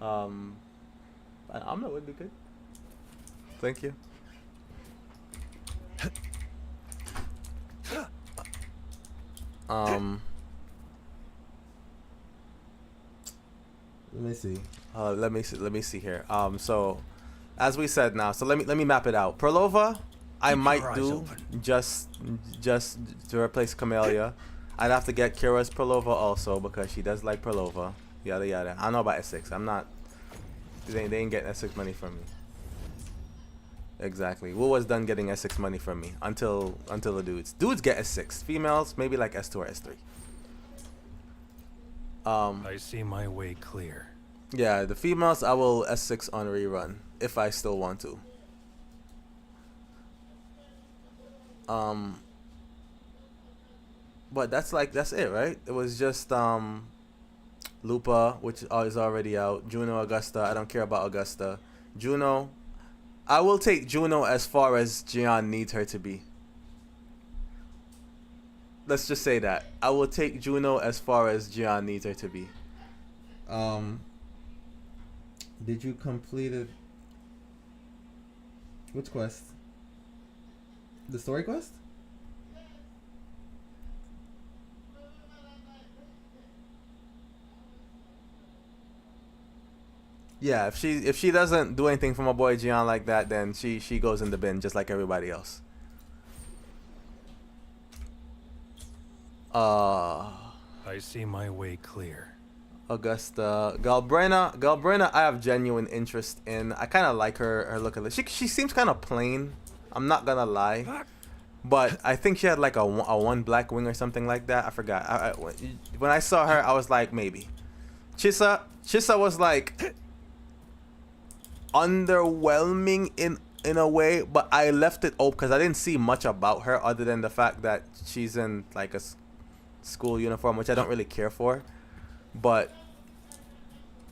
An omelet would be good. Thank you. Let me see here. So as we said now, so let me map it out. Prolova, I might do just to replace Camellia. I'd have to get Kira's Prolova also because she does like Prolova. Yada yada. I don't know about S6. I'm not. They ain't getting S6 money from me. Exactly. Wuwa's done getting S6 money from me until the dudes. Dudes get S6. Females maybe like S2 or S3. I see my way clear. Yeah, the females I will S6 on rerun if I still want to. But that's it, right? It was just Lupa, which is already out. Juno, Augusta. I don't care about Augusta. Juno, I will take Juno as far as Gian needs her to be. Let's just say that. I will take Juno as far as Gian needs her to be. Did you complete it? Which quest? The story quest? Yeah, if she doesn't do anything for my boy Gian like that, then she goes in the bin just like everybody else. I see my way clear. Augusta, Galbrina, I have genuine interest in. I kind of like her look. She seems kind of plain. I'm not gonna lie, but I think she had like a one black wing or something like that. I forgot. When I saw her, I was like maybe. Chissa was like underwhelming in a way, but I left it open because I didn't see much about her other than the fact that she's in like a school uniform, which I don't really care for. But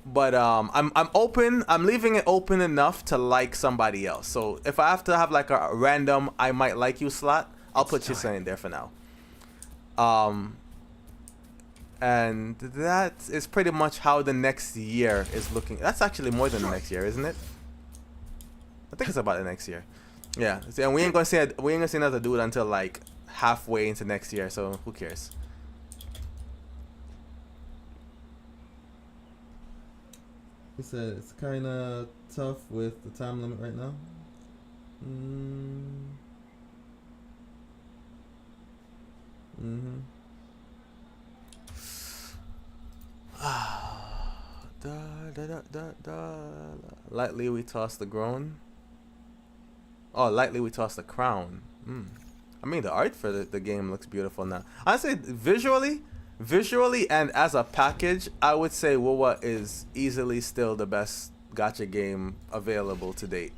I'm open. I'm leaving it open enough to like somebody else. So if I have to have like a random I might like you slot, I'll put you in there for now. And that is pretty much how the next year is looking. That's actually more than the next year, isn't it? I think it's about the next year. Yeah, and we ain't gonna see another dude until like halfway into next year. So who cares? He said it's kind of tough with the time limit right now. Lightly we toss the groan. Oh, lightly we toss the crown. I mean, the art for the game looks beautiful now. I say visually and as a package, I would say Wuwa is easily still the best gacha game available to date.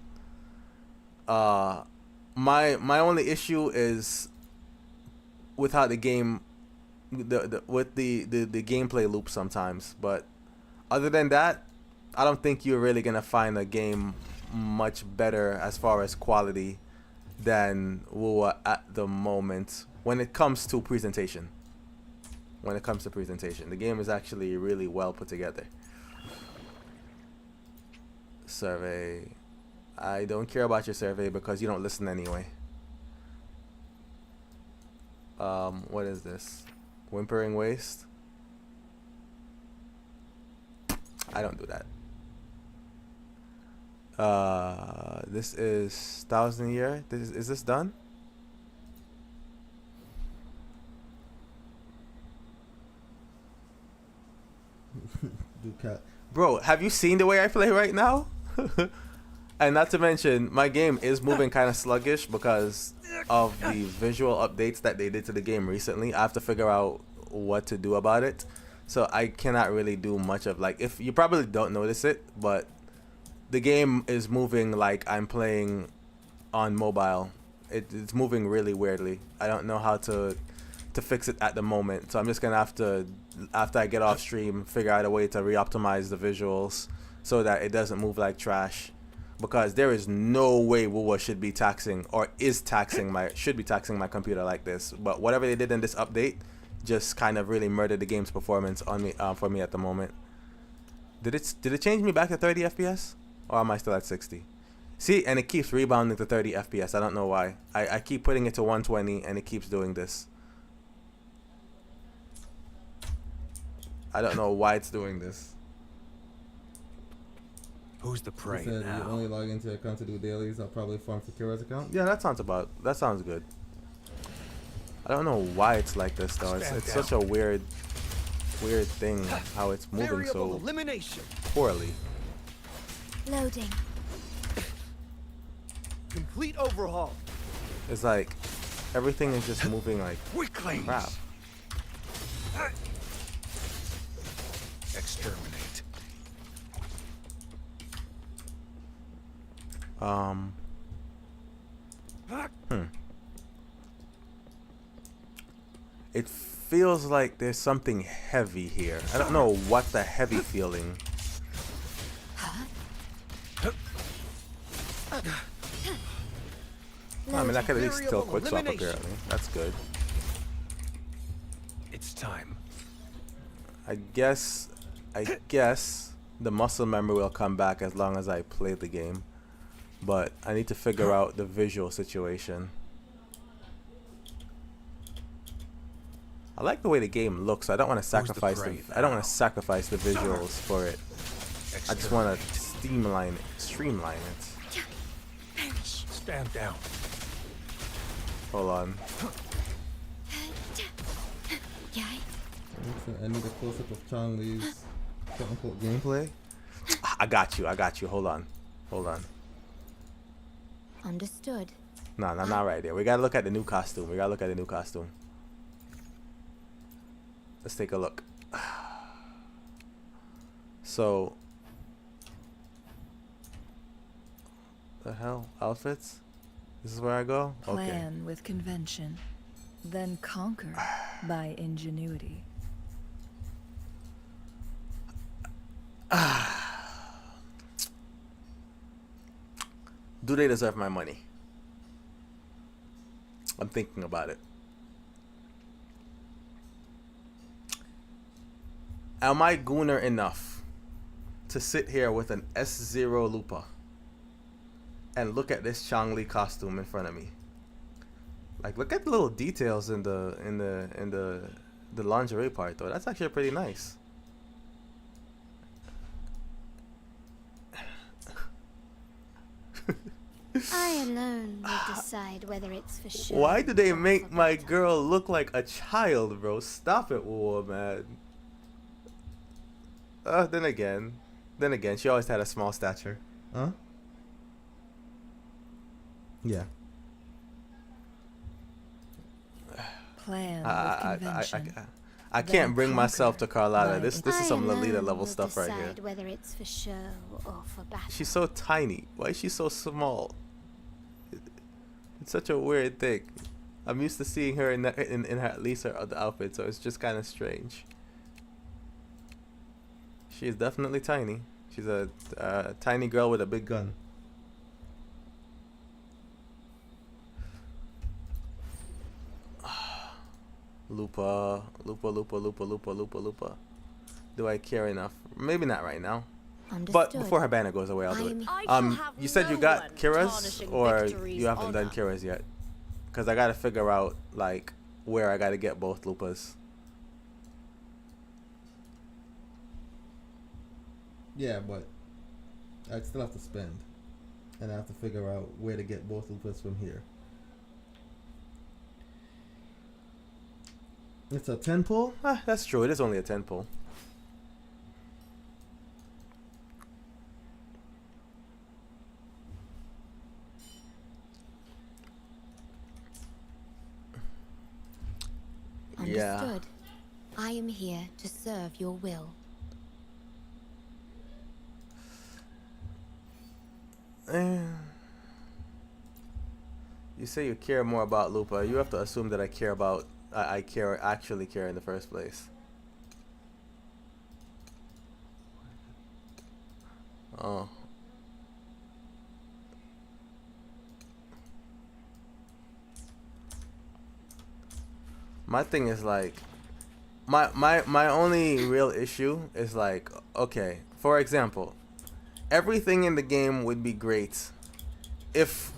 My only issue is with how the game, with the gameplay loop sometimes. But other than that, I don't think you're really gonna find a game much better as far as quality than Wuwa at the moment when it comes to presentation. The game is actually really well put together. Survey. I don't care about your survey because you don't listen anyway. What is this? Whimpering Waste? I don't do that. This is 1,000 Year. Is this done? Bro, have you seen the way I play right now? And not to mention, my game is moving kind of sluggish because of the visual updates that they did to the game recently. I have to figure out what to do about it. So I cannot really do much of, like, if you probably don't notice it, but the game is moving like I'm playing on mobile. It's moving really weirdly. I don't know how to fix it at the moment. So I'm just gonna have to, after I get off stream, figure out a way to re-optimize the visuals so that it doesn't move like trash. Because there is no way Wuwa should be taxing my computer like this. But whatever they did in this update just kind of really murdered the game's performance on me for me at the moment. Did it change me back to 30 FPS? Or am I still at 60? See, and it keeps rebounding to 30 FPS. I don't know why. I keep putting it to 120 and it keeps doing this. I don't know why it's doing this. Who's the prey He said now? you only log into your account to do dailies. I'll probably farm for Kira's account. Yeah, that sounds good. I don't know why it's like this though. It's such a weird thing how it's moving so poorly. Loading. Complete overhaul. It's like everything is just moving like crap. Exterminate. It feels like there's something heavy here. I don't know what the heavy feeling. I mean, I could at least still quick swap apparently. That's good. It's time. I guess the muscle memory will come back as long as I play the game. But I need to figure out the visual situation. I like the way the game looks. I don't want to sacrifice the visuals for it. I just want to streamline it. Stand down. Hold on. I need a close-up of Chong-Li's quote-unquote gameplay. I got you. Hold on. Understood. No, not right there. We gotta look at the new costume. Let's take a look. So, the hell? Outfits? This is where I go? Okay. Plan with convention. then conquer by ingenuity. Do they deserve my money? I'm thinking about it. Am I gooner enough to sit here with an S0 Lupa and look at this Changli costume in front of me? Like, look at the little details in the lingerie part though. That's actually pretty nice. I alone will decide whether it's for sure. Why do they make my girl look like a child, bro? Stop it, Wuwa, man. Then again, she always had a small stature. Huh? Yeah. Plan with convention. I can't bring myself to Carlotta. by This is some I Lolita alone level will stuff right here. decide whether it's for show or for battle. She's so tiny. Why is she so small? It's such a weird thing. I'm used to seeing her in her, at least her other outfit, so it's just kind of strange. She is definitely tiny. She's a tiny girl with a big gun. Lupa. Do I care enough? Maybe not right now. But before her banner goes away, I'll do it. You said you got Kira's, or you haven't done Kira's yet? Because I gotta figure out like where I gotta get both Lupas. Yeah, but I'd still have to spend, and I have to figure out where to get both Lupas from here. It's a 10 pull? That's true. It is only a 10 pull. Yeah. Understood. I am here to serve your will. You say you care more about Lupa. You have to assume that I care about actually care in the first place. Oh. My thing is like my only real issue is like, okay, for example, everything in the game would be great if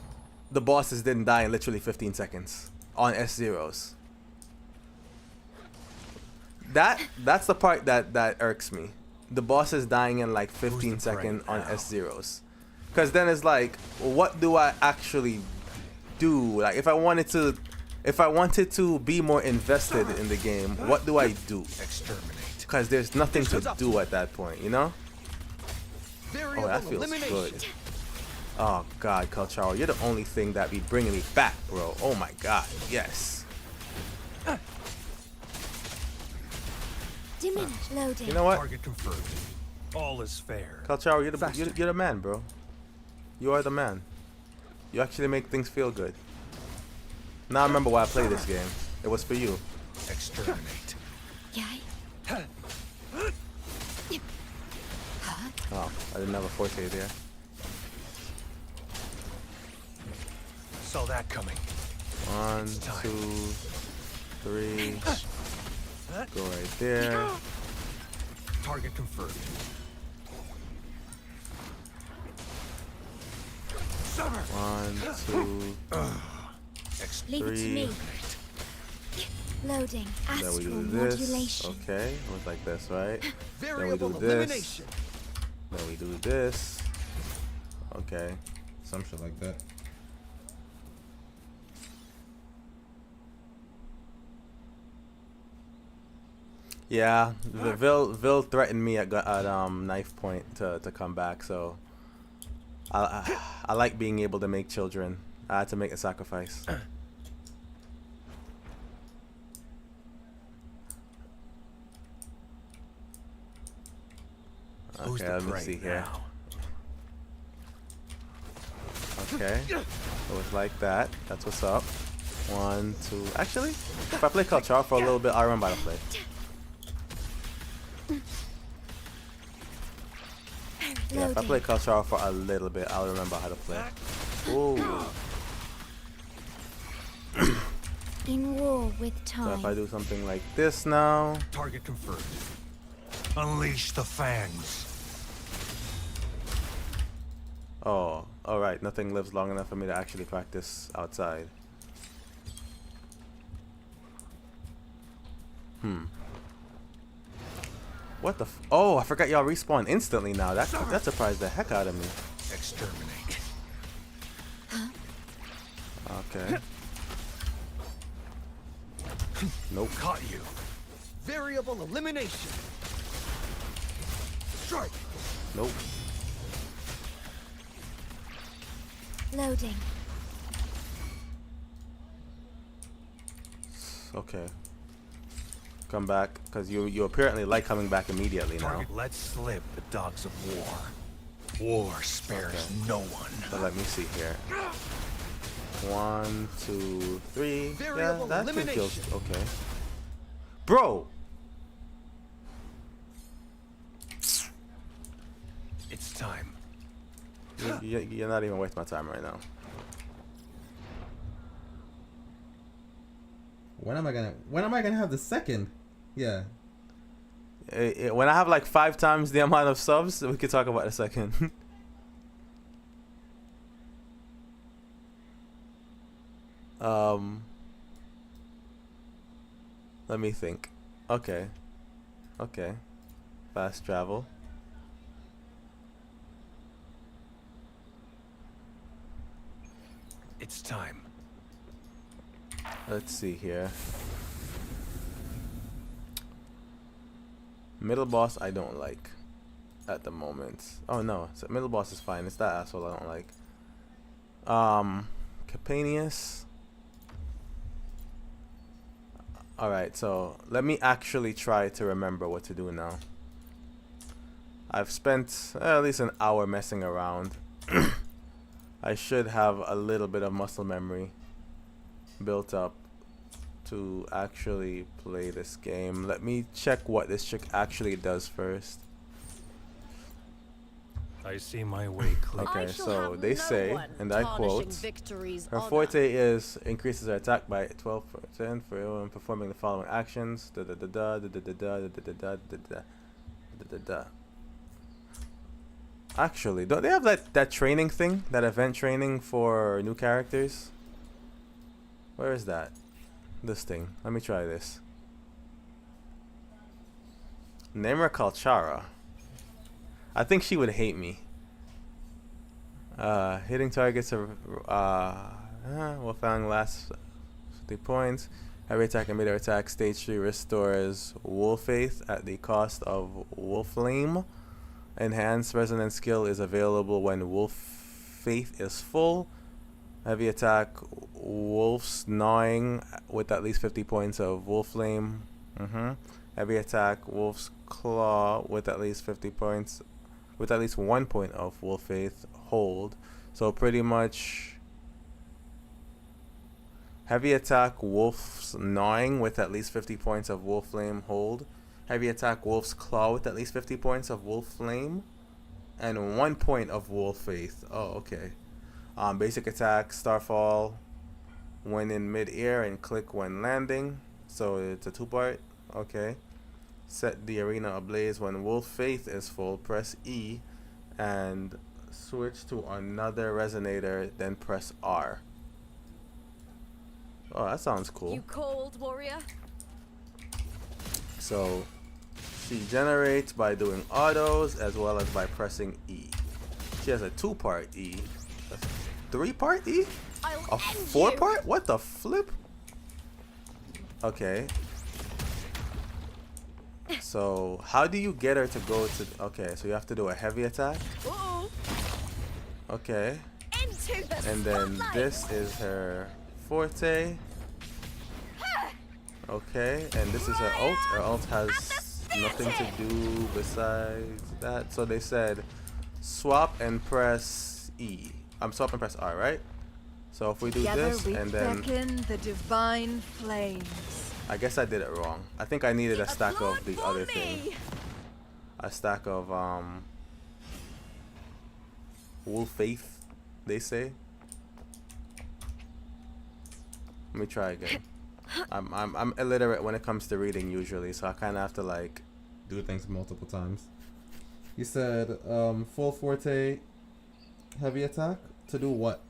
the bosses didn't die in literally 15 seconds on S0s. That's the part that irks me. The bosses dying in like 15 seconds on S0s. Cause then it's like, what do I actually do? Like if I wanted to be more invested in the game, what do I do? Exterminate. Cause there's nothing to do at that point, you know? Oh, that feels good. Oh God, Choluppa, you're the only thing that be bringing me back, bro. Oh my God, yes. Diminish loading. You know what? Target confirmed. All is fair. Choluppa, you're the man, bro. You are the man. You actually make things feel good. Now I remember why I played this game. It was for you. Exterminate. Oh, I didn't have a forte there. Saw that coming. 1, 2, 3. Go right there. Target confirmed. Summer. 1, 2, Leave it to 3. me. Loading. Then we Astral do this. modulation. Okay, it was like this, right? Then we Variable do this. elimination. Then we do this. Okay. Some shit like that. Yeah, Vil threatened me at knife point to come back, so I like being able to make children. I had to make a sacrifice. Okay, let me see here. Okay, it was like that. That's what's up. 1, 2. Actually, if I play Choluppa for a little bit, I'll remember how to play. Yeah, if I play Choluppa for a little bit, I'll remember how to play. Ooh. In war with time. So if I do something like this now. Target confirmed. Unleash the fangs. Oh, alright. Nothing lives long enough for me to actually practice outside. What the oh, I forgot y'all respawn instantly now. That surprised the heck out of me. Exterminate. Okay. Nope. Caught you. Variable elimination. Strike. Nope. Loading. Okay. Come back, because you apparently like coming back immediately now. Target let slip the dogs of war. War spares no one. So let me see here. 1, 2, 3. Variable yeah, that actually feels elimination. okay. Bro! It's time. You're not even wasting my time right now. When am I gonna have the second? Yeah. When I have like 5 times the amount of subs, we could talk about it a second. Let me think. Okay. Okay. Fast travel. It's time. Let's see here. Middle boss I don't like at the moment. Oh no, so middle boss is fine. It's that asshole I don't like. Capanius. Alright, so let me actually try to remember what to do now. I've spent at least an hour messing around. I should have a little bit of muscle memory built up to actually play this game. Let me check what this chick actually does first. I see my way clear. Okay, so they say, and I quote, her forte is increases her attack by 12% for when performing the following actions. Da da da da da da da da da da da da da. Actually, don't they have that training thing, that event training for new characters? Where is that? This thing. Let me try this. Name her Choluppa. I think she would hate me. Hitting targets will find last 50 points. Every attack and meter attack stage 3 restores Wolf Faith at the cost of Wolf Flame. Enhanced resonance skill is available when Wolf Faith is full. Heavy attack Wolf's Gnawing with at least 50 points of Wolf Flame. Heavy attack Wolf's Claw with at least 50 points, with at least 1 point of Wolf Faith. Hold. So pretty much heavy attack Wolf's Gnawing with at least 50 points of Wolf Flame. Hold. Heavy attack Wolf's Claw with at least 50 points of Wolf Flame. And 1 point of Wolf Faith. Oh, okay. Basic attack Starfall when in mid-air and click when landing. So it's a 2-part. Okay. Set the arena ablaze when Wolf Faith is full. Press E and switch to another resonator, then press R. Oh, that sounds cool. You cold warrior? So she generates by doing autos as well as by pressing E. She has a 2-part E. A 3-part E? A 4-part? What the flip? Okay. So how do you get her to go to? Okay, so you have to do a heavy attack. Okay. And then this is her forte. Okay, and this is her ult. Her ult has nothing to do besides that. So they said swap and press E. Swap and press R, right? So if we do Together this we and then beckon the divine flames. I guess I did it wrong. I think I needed a stack of the other thing. A stack of Wool Faith, they say. Let me try again. I'm illiterate when it comes to reading usually, so I kind of have to like Do things multiple times. You said full forte, heavy attack to do what?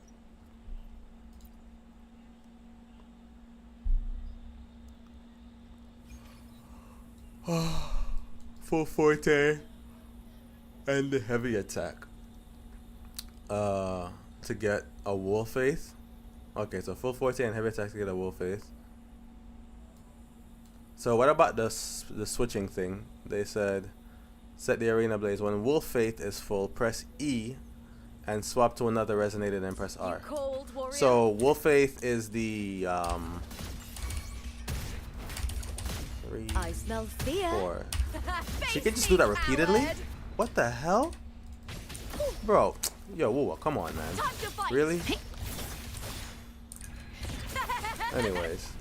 full forte and the heavy attack. To get a Wool Faith. Okay, so full forte and heavy attack to get a Wool Faith. So what about the switching thing? They said set the arena blaze. When Wool Faith is full, press E and swap to another resonated and press R. So Wool Faith is the 3, I smell fear. 4. She can just do that repeatedly? What the hell? Bro, yo, Wuwa, come on, man. Really? Anyways.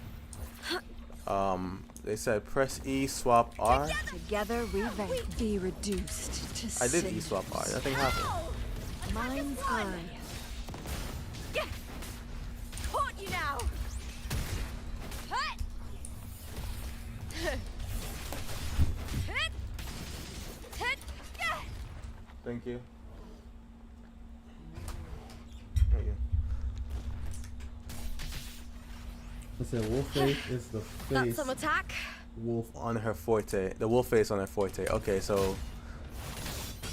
They said press E, swap R. Together we be reduced to I did sin. E, swap R. Nothing happened. Mind's eye. Caught you now. Thank you. I said wolf face is the That's face. some attack. Wolf on her forte. The wolf face on her forte. Okay, so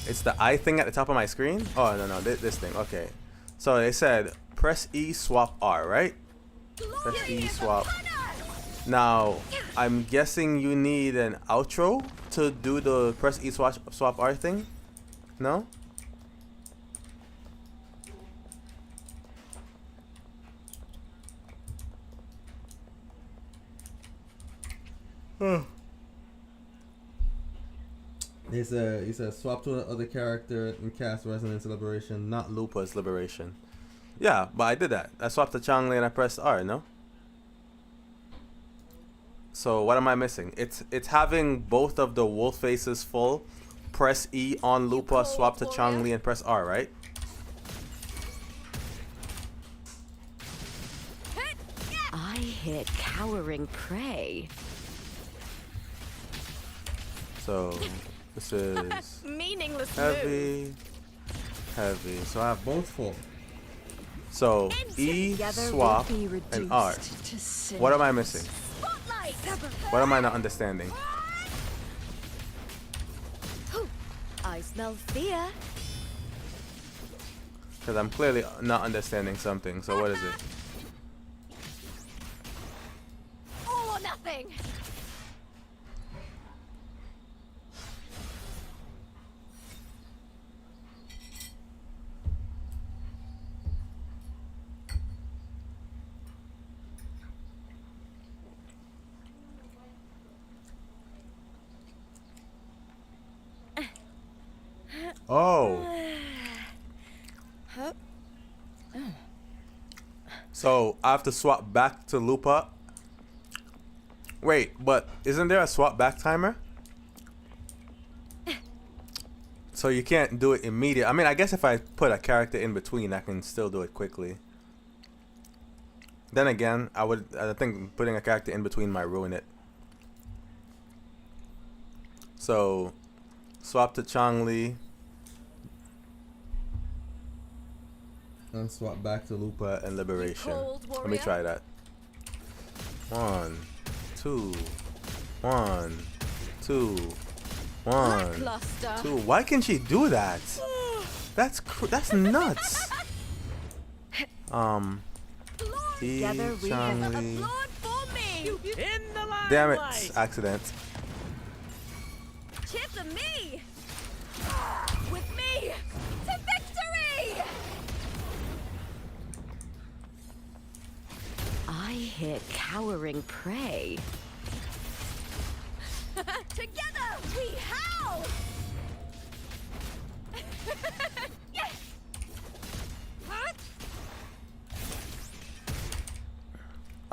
it's the eye thing at the top of my screen? Oh, no, this thing. Okay. So they said press E, swap R, right? Press E, swap. Now, I'm guessing you need an outro to do the press E, swap R thing? No? He said swap to another character and cast Resonance Liberation, not Lupa's Liberation. Yeah, but I did that. I swapped to Changli and I pressed R, no? So what am I missing? It's having both of the wolf faces full. Press E on Lupa, swap to Changli and press R, right? I hit cowering prey. So this is Meaningless heavy. So I have both full. So E, swap, and R. What am I missing? What am I not understanding? I smell fear. Because I'm clearly not understanding something. So what is it? All or nothing. Oh. So I have to swap back to Lupa. Wait, but isn't there a swap back timer? So you can't do it immediate. I mean, I guess if I put a character in between, I can still do it quickly. Then again, I think putting a character in between might ruin it. So swap to Changli. And swap back to Lupa and Liberation. Let me try that. 1, 2, 1, 2, 1, 2. Why can she do that? That's nuts. E, Changli. Damn it! Accident. Cheer for me. With me to victory. I hit cowering prey. Together we howl!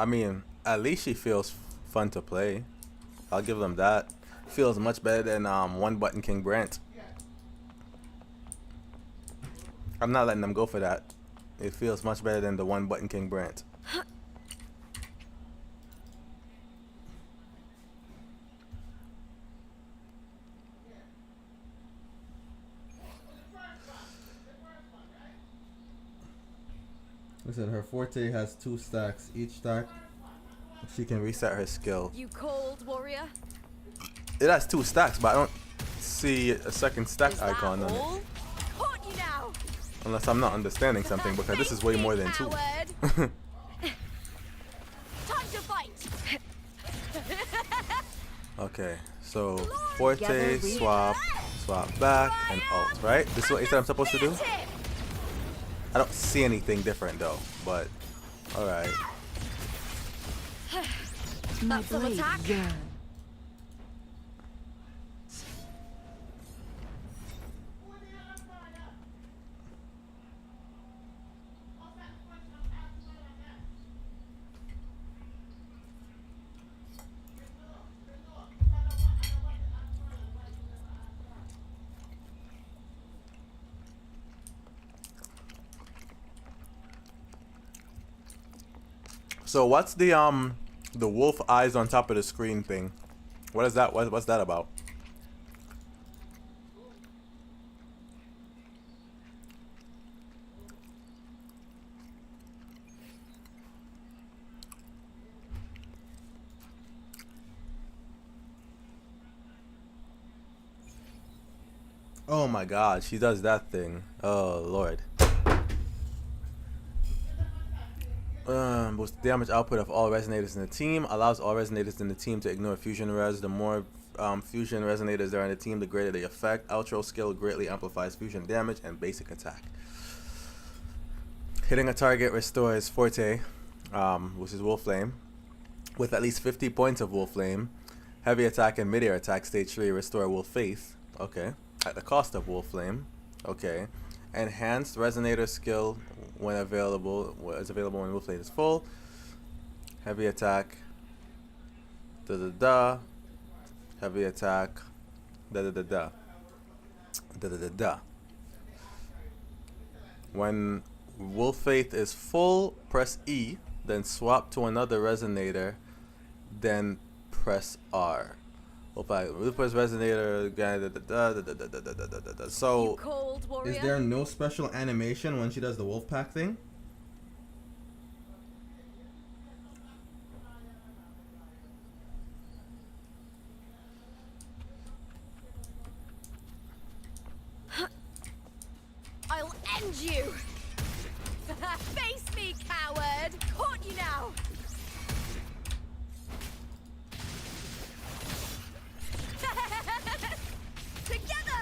I mean, at least she feels fun to play. I'll give them that. Feels much better than One Button King Brent. I'm not letting them go for that. It feels much better than the One Button King Brent. Listen, her forte has 2 stacks. Each stack, She can reset her skill. You cold, warrior? It has 2 stacks, but I don't see a second stack Is that icon on it. all? Caught you now. Unless I'm not understanding something, because this is way more than 2. Time to fight. Okay, so forte, swap, swap back, and ult, right? This is what you said I'm supposed to do? I don't see anything different though, but alright. My That's some blade attack. yearns. So what's the wolf eyes on top of the screen thing? What is that? What's that about? Oh my god, she does that thing. Oh lord. Boosts the damage output of all resonators in the team. Allows all resonators in the team to ignore fusion res. The more fusion resonators there are in the team, the greater the effect. Outro skill greatly amplifies fusion damage and basic attack. Hitting a target restores Forte, which is Wolf Flame, with at least 50 points of Wolf Flame. Heavy attack and mid-air attack stage 3 restore Wolf Faith. Okay. At the cost of Wolf Flame. Okay. Enhanced resonator skill when available. Is available when Wolf Flame is full. Heavy attack. Da da da. Heavy attack. Da da da da. Da da da da. When Wolf Faith is full, press E, then swap to another resonator, then press R. Lupa's resonator. So, is there no special animation when she does the wolf pack thing? I'll end you. Face me, coward. Caught you now.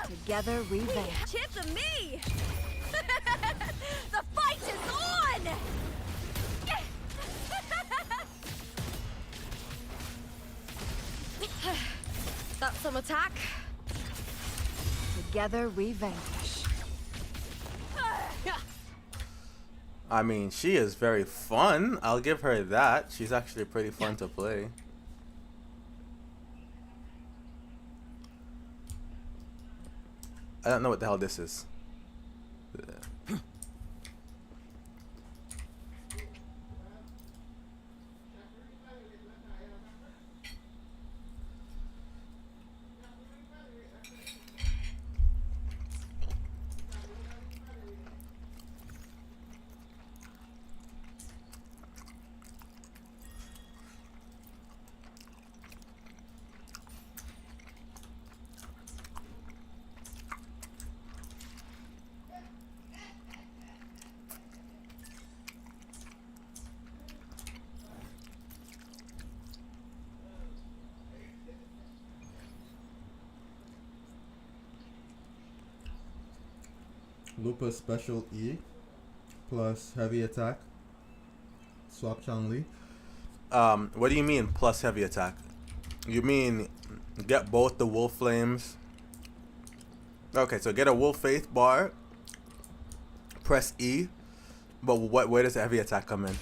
Together we vanish. Chip to me. The fight is on. That's some attack. Together we vanish. I mean, she is very fun. I'll give her that. She's actually pretty fun to play. I don't know what the hell this is. Lupa special E plus heavy attack. Swap Changli. What do you mean plus heavy attack? You mean get both the Wolf Flames? Okay, so get a Wolf Faith bar. Press E. But where does the heavy attack come in?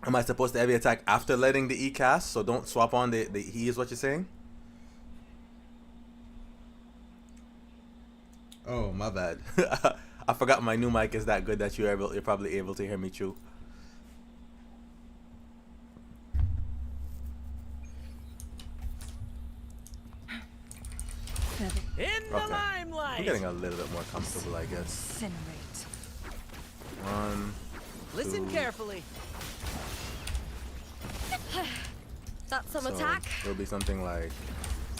Am I supposed to heavy attack after letting the E cast? So don't swap on the E is what you're saying? Oh, my bad. I forgot my new mic is that good that you're probably able to hear me too. In the limelight. I'm getting a little bit more comfortable, I guess. Incinerate. 1, Listen 2. carefully. That's some So attack. it'll be something like,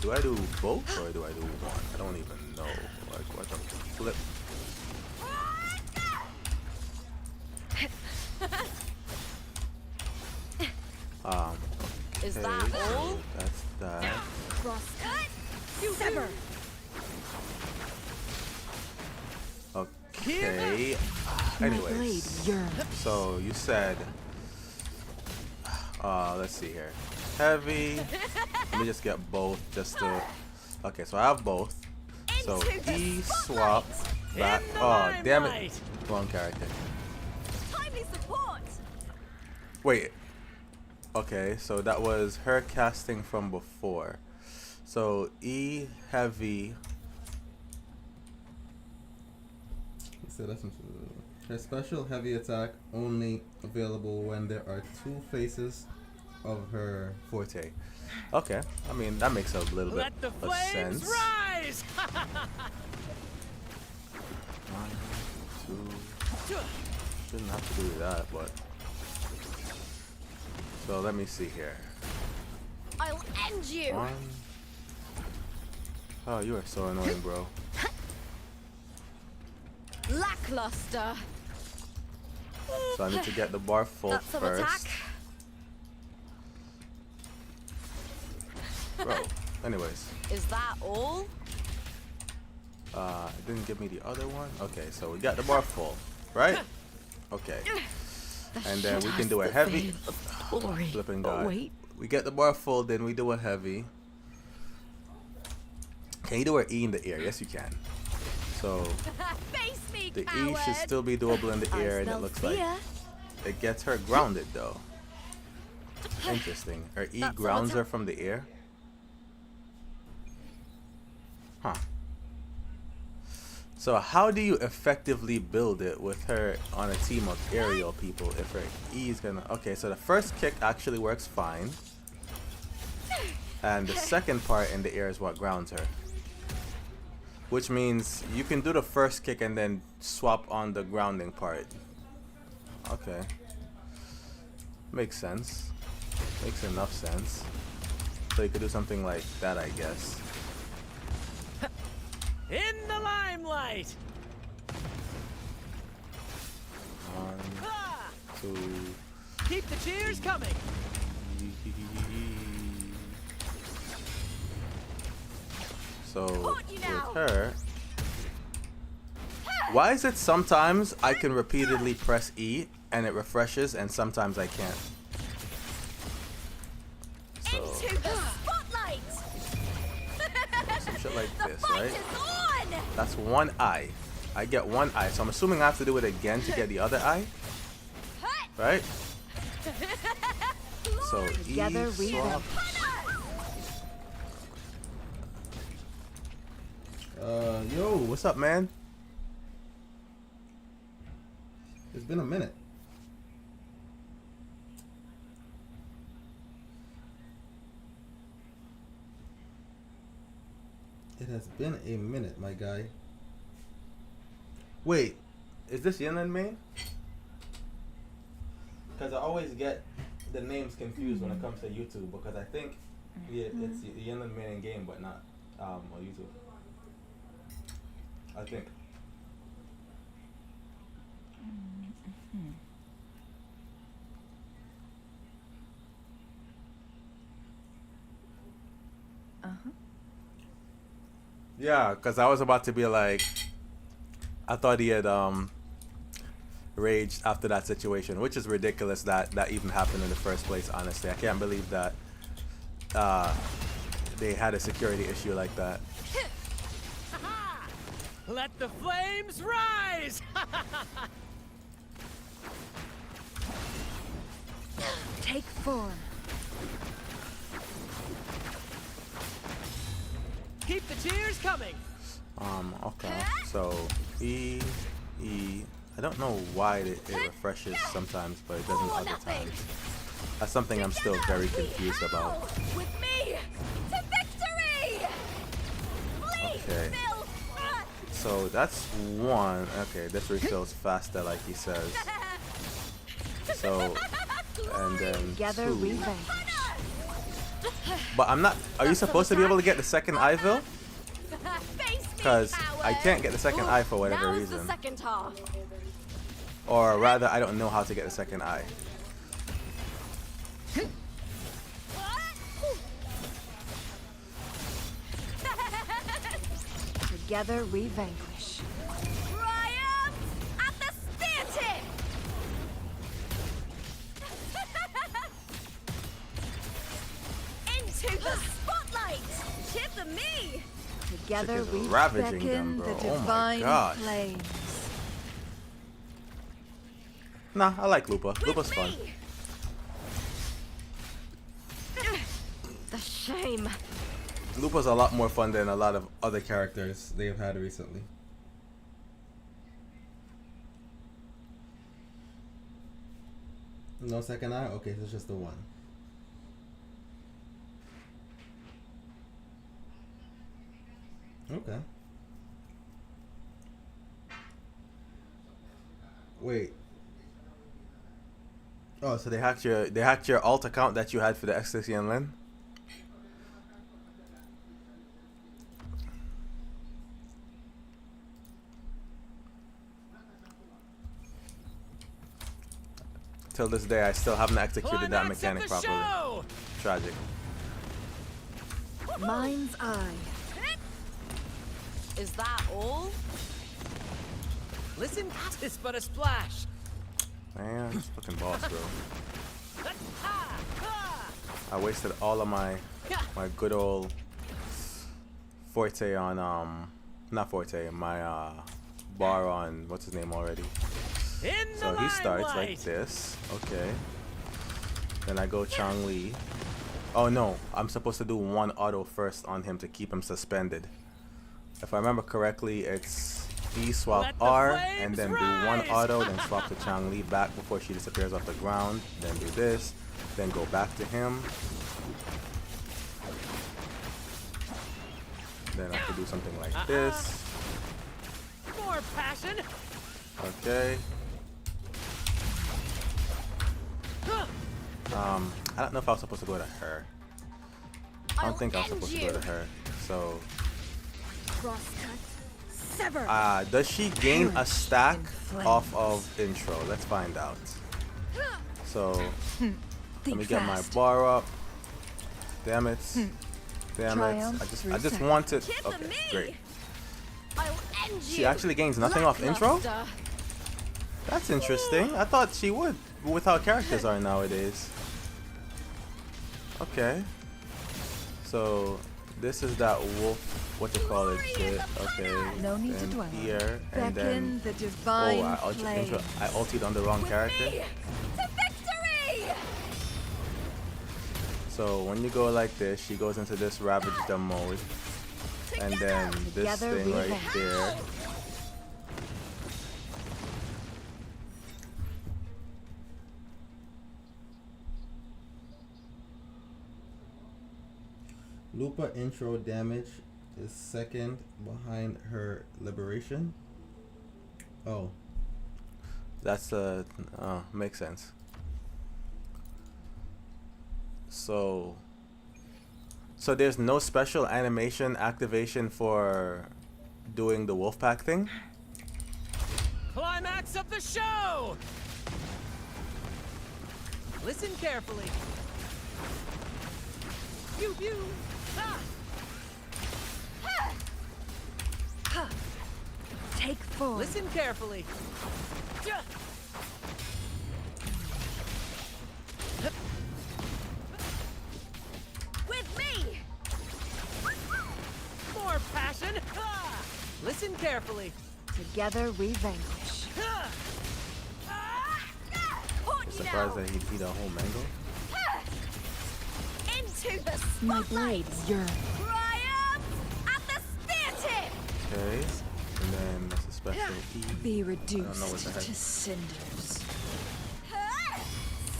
do I do both or do I do one? I don't even know. Like, what the flip? Is Okay, that all? so that's that. Cross cut. Sever. Okay. Anyways, so you said, let's see here. Heavy. Let me just get both just to. Okay, so I have both. So E swap back. Oh, damn it. Wrong character. Timely support. Wait. Okay, so that was her casting from before. So E heavy. So that's her special heavy attack only available when there are 2 faces of her Forte. Okay, I mean that makes a little bit Let the of flames sense. rise. 1, 2. Shouldn't have to do that, but. So let me see here. I'll end you. 1. Oh, you are so annoying, bro. Lackluster. So I need to get the bar full That's some first. attack. Bro. Anyways. Is that all? It didn't give me the other one. Okay, so we got the bar full, right? Okay. And then we can do a heavy. Flipping God. Wait. We get the bar full, then we do a heavy. Can you do an E in the air? Yes, you can. So Face me, the E coward. should still be doable in the air, and it looks like it gets her grounded though. Interesting. Her E That's grounds some her from the air. Huh. So how do you effectively build it with her on a team of aerial people if her E is gonna... Okay, so the first kick actually works fine. And the second part in the air is what grounds her. Which means you can do the first kick and then swap on the grounding part. Okay. Makes sense. Makes enough sense. So you could do something like that, I guess. In the limelight. 1, 2. Keep the cheers coming. So with her, why is it sometimes I can repeatedly press E and it refreshes and sometimes I can't? So Into the spotlight. some shit like The this, fight right? is on. That's one eye. I get one eye, so I'm assuming I have to do it again to get the other eye, right? So Together E we swap. Yo, what's up, man? It's been a minute. It has been a minute, my guy. Wait, is this Yin and Main? Because I always get the names confused when it comes to YouTube because I think it's Yin and Main in game, but not on YouTube. I think. Yeah, because I was about to be like, I thought he had raged after that situation, which is ridiculous that that even happened in the first place, honestly. I can't believe that they had a security issue like that. Let the flames rise. Take form. Keep the cheers coming. Okay. So E. I don't know why it refreshes sometimes, but it doesn't other times. That's something I'm still very confused about. With me to victory! Okay. So that's one. Okay, this refills faster, like he says. So, and then Together we 2. vanquish. But I'm not. Are you supposed to be able to get the second Iville? Because I can't get the second eye for whatever Now's reason. the second half. Or rather, I don't know how to get the second eye. Together we vanquish. Triumph at the spear tip! Into the spotlight! Chip the me! Together Chick is we ravaging beckon them, the bro. Oh my divine gosh. flames. Nah, I like Lupa. Lupa's fun. The shame. Lupa's a lot more fun than a lot of other characters they've had recently. No second eye? Okay, so it's just the one. Okay. Wait. Oh, so they hacked your alt account that you had for the Ecstasy and Lin? Till this day, I still haven't executed that Climax of mechanic the properly. show! Tragic. Mind's eye. Is that all? Listen, it's but a splash. Man, this fucking boss, bro. I wasted all of my good old forte on not forte, my bar on what's his name already. So he starts like this, okay. Then I go Changli. Oh no, I'm supposed to do one auto first on him to keep him suspended. If I remember correctly, it's E swap R and then do one auto, then swap to Changli back before she disappears off the ground. Then do this, then go back to him. Then I have to do something like this. More passion. Okay. I don't know if I was supposed to go to her. I don't think I was supposed to go to her. So, Crosscut. Sever. does she gain a stack off of intro? Let's find out. So, let me get my bar up. Damn it. Damn it. I just wanted. Okay, great. She actually gains nothing off intro? That's interesting. I thought she would, with how characters are nowadays. Okay. So, this is that wolf, what you call it, shit. Okay. No need to Then dwell. here, and Beckon then. the divine I flames. ulted on the wrong character. To victory! So, when you go like this, she goes into this ravage them mode. And then this Together thing we right vanquish. there. Lupa intro damage is second behind her liberation. Oh. That's makes sense. So there's no special animation activation for doing the Wolfpack thing? Climax of the show! Listen carefully. Pew pew! Ah! Take form. Listen carefully. Ja! With me! More passion! Ah! Listen carefully. Together we vanquish. Ah! I'm surprised that he'd eat a whole mango. Into the My spotlight. blades yearn. Triumph at the spear tip. Okay. And then that's a special E. Be I don't know reduced what the heck. to cinders.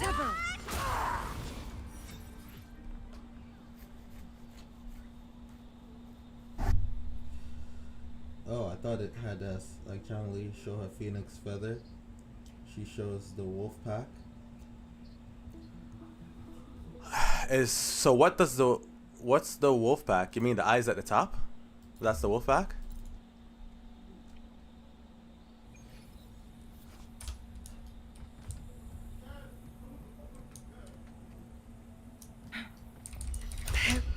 Sever. Oh, I thought it had us like Chang Li show her phoenix feather. She shows the wolf pack. So what's the wolf pack? You mean the eyes at the top? That's the wolf pack?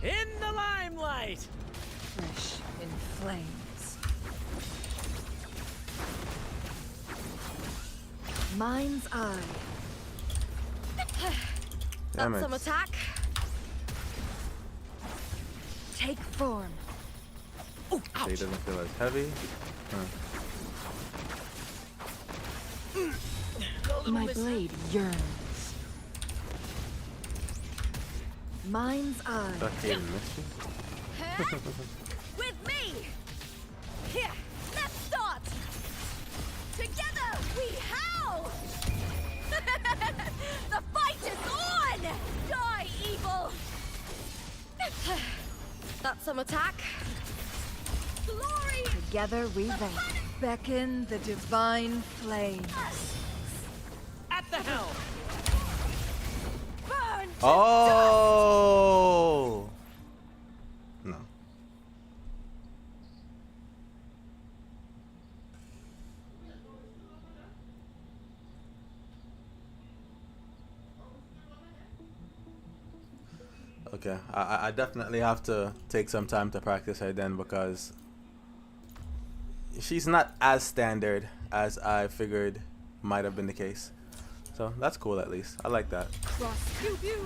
In the limelight. Fresh in flames. Mind's eye. Damn That's it. some attack. Take form. Okay, it doesn't feel as heavy. My blade yearns. Mind's eye. That Hayden missed you? With me. Here, let's start. Together we howl. The fight is on. Die, evil. That's some attack. Glory. Together we vent. Beckon the divine flames. At the helm. Burn. Oh no. Okay, I definitely have to take some time to practice her then, because she's not as standard as I figured might have been the case. So that's cool at least. I like that. Cross Pew pew.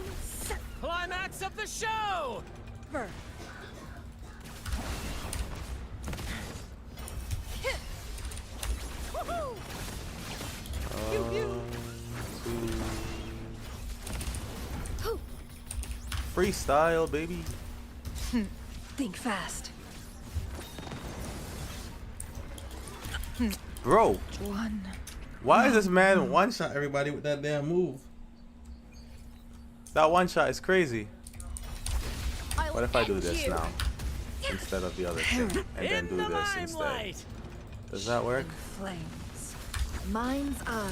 Climax of the show. burn. Woohoo. Freestyle, baby. Think fast. Bro, One. why is this man one shot? Shot everybody with that damn move. That one shot is crazy. I'll What if I do end this you. now instead of the other thing, and then In do the this instead? limelight. Does that work? Flames. Mind's eye.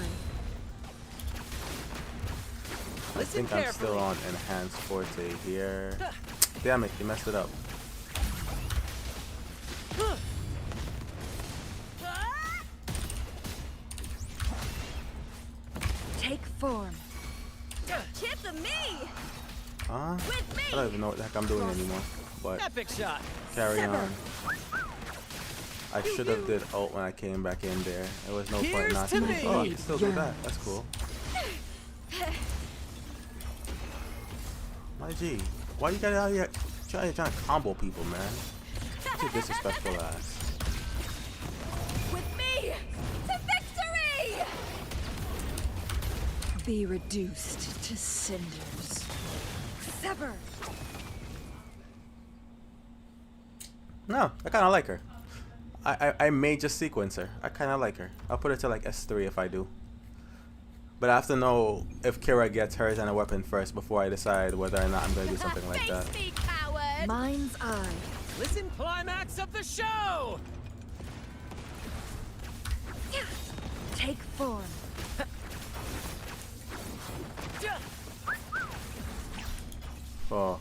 I Listen think I'm still carefully. on enhanced forte here. Damn it, you messed it up. Take form. Chip to me. Huh? With me. I don't even know what the heck I'm doing anymore. But Epic shot. carry on. I should have did ult when I came back in there. There was no point Here's not to to. me. Oh, I can still do that. That's cool. My G, why you got out here trying to combo people, man? Such a disrespectful ass. With me to victory. Be reduced to cinders. Sever. No, I kind of like her. I may just sequence her. I kind of like her. I'll put her to like S3 if I do. But I have to know if Kira gets hers and a weapon first before I decide whether or not I'm going to do something like that. Face me, coward. Mind's eye. Listen, climax of the show. Take form. Oh,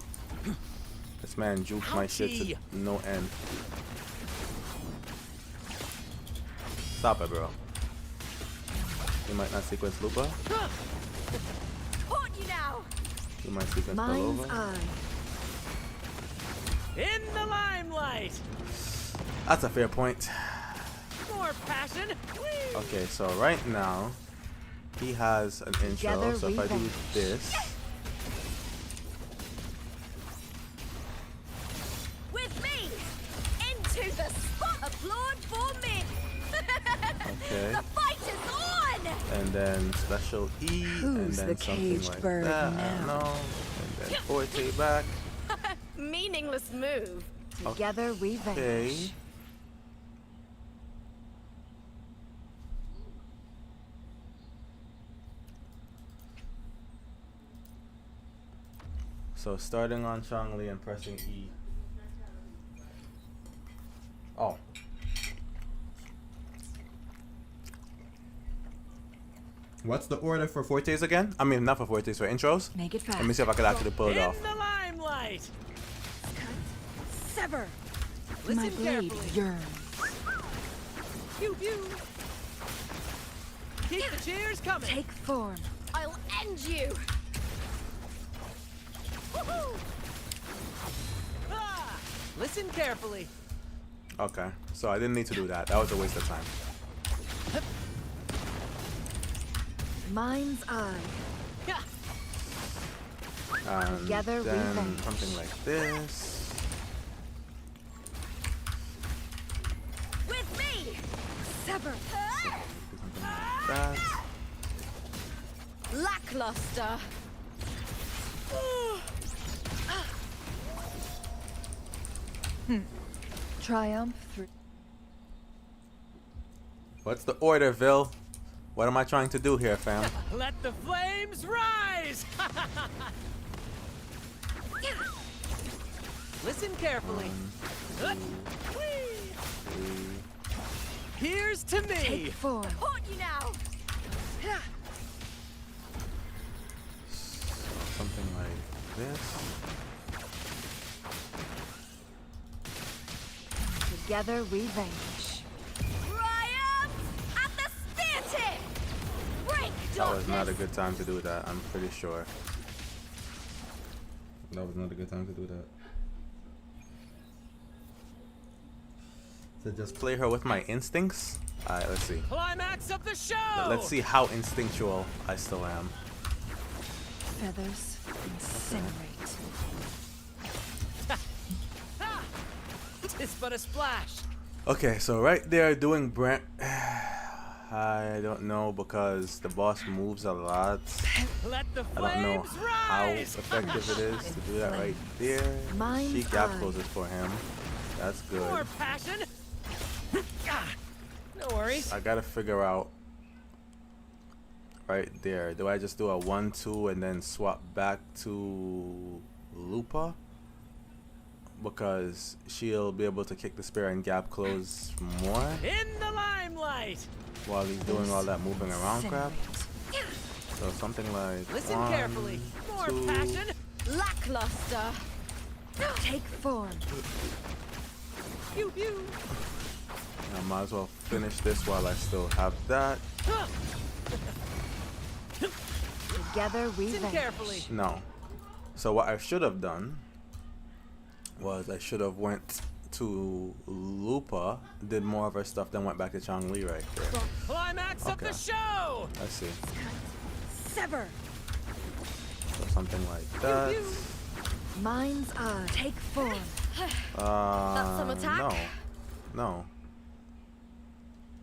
this man juked my shit to no end. Stop it, bro. You might not sequence Lupa. Caught you now. You might sequence Mind's Choluppa. eye. In the limelight. That's a fair point. More passion. Whee! Okay, so right now he has an intro. Together So if I do we this, With me into the spot. Applaud for me. okay, The fight is on. and then special E, and Who's then the something caged like bird that. I now? don't know. And Then Forte back. Meaningless move. Together we Okay. vanish. So starting on Changli and pressing E. Oh. What's the order for Fortes again? I mean, not for Fortes, for intros. Make it fast. Let me see if I can actually pull it In off. the limelight. Sever. Listen My blade carefully. yearns. Pew pew. Keep the cheers coming. Take form. I'll end you. Woohoo! Ah, listen carefully. Okay, so I didn't need to do that. That was a waste of time. Mind's eye. And Together we then vanish. something like this. With me. Sever. Do something like that. Lackluster. Triumph through. What's the order, Vil? What am I trying to do here, fam? Let the flames rise. Listen carefully. Here's to me. Take form. Caught you now. Something like this. Together we vanish. Triumph at the spear tip. Break That was not a darkness. good time to do that, I'm pretty sure. That was not a good time to do that. So just play her with my instincts? Alright, let's see. Climax of the show. Let's see how instinctual I still am. Feathers incinerate. It's but a splash. Okay, so right there doing Brent. I don't know because the boss moves a lot. Let the I don't know flames how rise. effective it is to do that right there. Mind's She gap eye. closes for him. That's More good. passion. Ah, no worries. I gotta figure out right there. Do I just do a 1-2 and then swap back to Lupa? Because she'll be able to kick the spear and gap close more In the limelight. while he's doing all that moving around crap. Incinerate. So something like Listen 1, carefully. More 2. passion. Lackluster. Take form. Pew pew. I might as well finish this while I still have that. Huh. Together we Listen vanish. carefully. No. So what I should have done was I should have went to Lupa, did more of her stuff, then went back to Changli right there. Climax of Okay. the show. Let's see. Sever. So something like that. Mind's eye. Take form. That's some attack. No. No.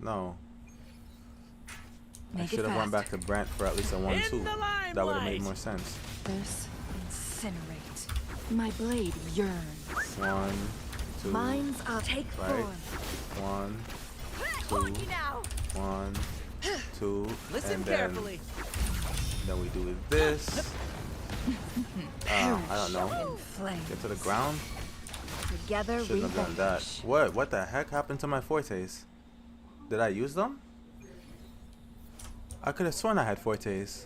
No. I Make should it have went fast. back to Brent for at least a 1-2. In the That would have made limelight. more sense. Feathers incinerate. My blade yearns. 1, 2, Mind's eye. Take Right. form. 1, Caught 2, you now. 1, 2, Listen and then carefully. we do this. I don't know. In flames. Get to the ground. Together we Shouldn't have done that. vanish. What the heck happened to my fortes? Did I use them? I could have sworn I had fortes.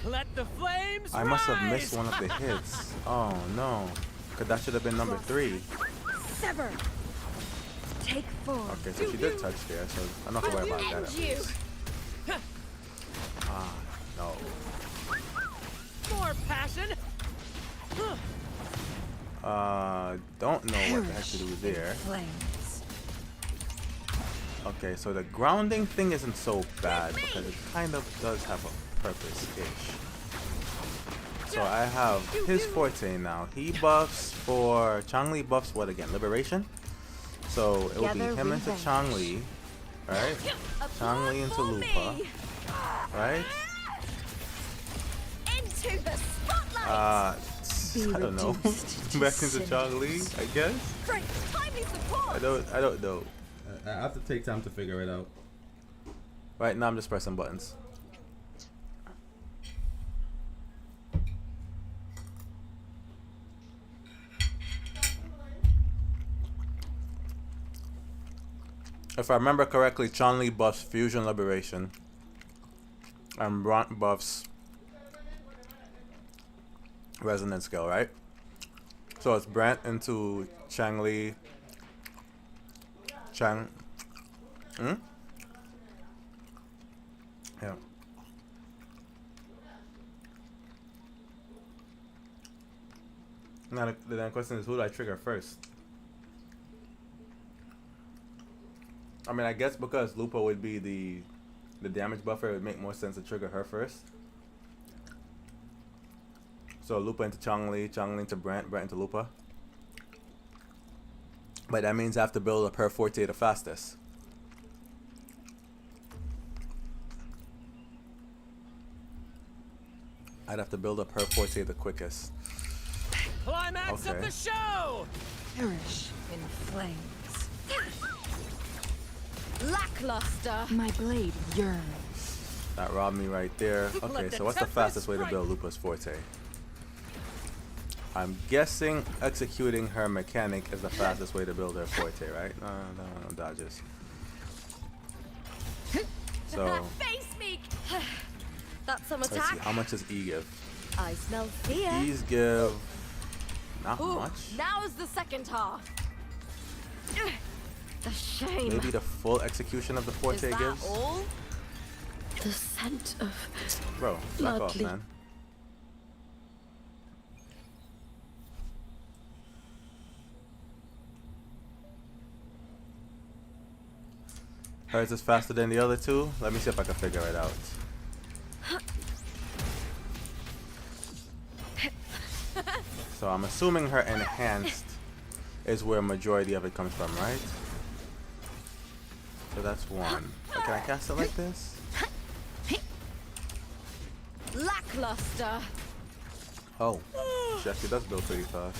Let the flames I must have rise. missed one of the hits. Oh no. Cause that should have been number 3. Sever. Take form. Okay, so she did touch there, so I'm not gonna worry about that End at you. least. Ah, no. More passion. Don't know what the heck to do there. Flames. Okay, so the grounding thing isn't so bad because it kind of does have a purpose-ish. So I have his forte now. He buffs for Changli buffs what again? Liberation. So it will be Together him we into vanish. Changli, right? Changli into Lupa, right? Into the spotlight. I don't know. Back into Chong-Li, I guess. Great, timely support. I don't know. I have to take time to figure it out. Right now I'm just pressing buttons. If I remember correctly, Chong-Li buffs Fusion Liberation and Brant buffs Resonance Skill, right? So it's Brant into Chang-Li. Yeah. Now the question is, who do I trigger first? I mean, I guess because Lupa would be the damage buffer, it would make more sense to trigger her first. So Lupa into Chong-Li, Chong-Li into Brant, Brant into Lupa. But that means I have to build up her forte the fastest. I'd have to build up her forte the quickest. Climax of the show! Perish in flames. Lackluster. My blade yearns. That robbed me right there. Okay, so what's the fastest way to build Lupa's forte? I'm guessing executing her mechanic is the fastest way to build her forte, right? No dodges. So Face me. That's some let's see, attack. how much does E give? I smell fear. E's give not Ooh, much. now's the second half. The shame. Maybe the full execution of the Is forte that gives. all? The scent of Bro, back off, Bloodly. man. Hers is faster than the other two. Let me see if I can figure it out. So I'm assuming her enhanced is where majority of it comes from, right? So that's one. But can I cast it like this? Lackluster. Oh, she actually does build pretty fast.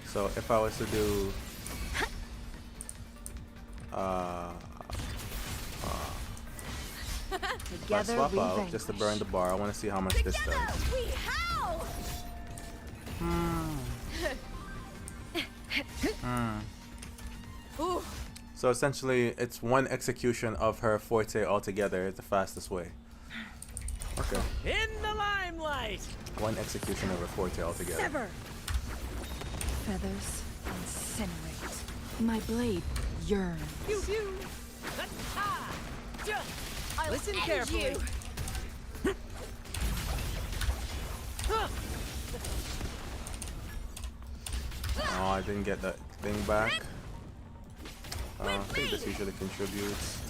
So if I was to do I together swap we out vanquish. just to burn the bar, I want to see how much this does. We howl. Ooh. So essentially, it's one execution of her forte altogether is the fastest way. Okay. In the limelight! One execution of her forte altogether. Sever. Feathers incinerate. My blade yearns. Pew pew! Ha-ha! Ja! I'll Listen end carefully. you. Oh, I didn't get that thing back. I think this usually contributes.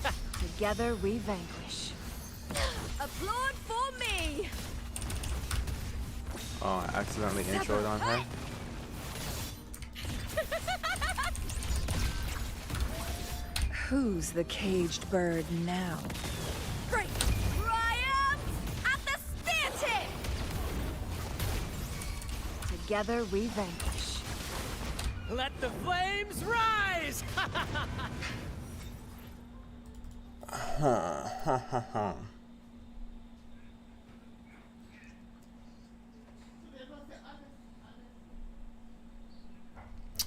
Together we vanquish. Applaud for me. Oh, I accidentally introed on her. Who's the caged bird now? Great. Triumph at the spear tip. Together we vanquish. Let the flames rise!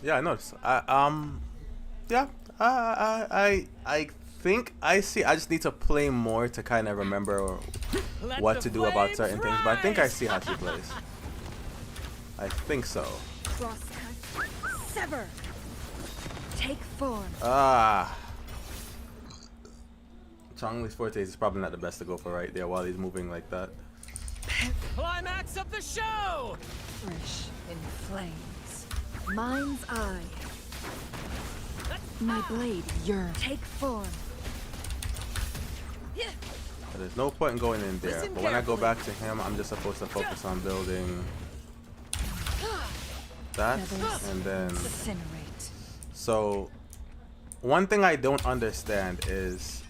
Yeah, I noticed. I think I see. I just need to play more to kind of remember what to do about certain things. But I think I see how she plays. I think so. Crosscut. Sever. Take form. Chong-Li's forte is probably not the best to go for right there while he's moving like that. Climax of the show! Fresh in flames. Mind's eye. My blade yearns. Take form. But there's no point in going in there. Listen But when I go carefully. back to him, I'm just supposed to focus on building that Feathers and then. incinerate. So, one thing I don't understand is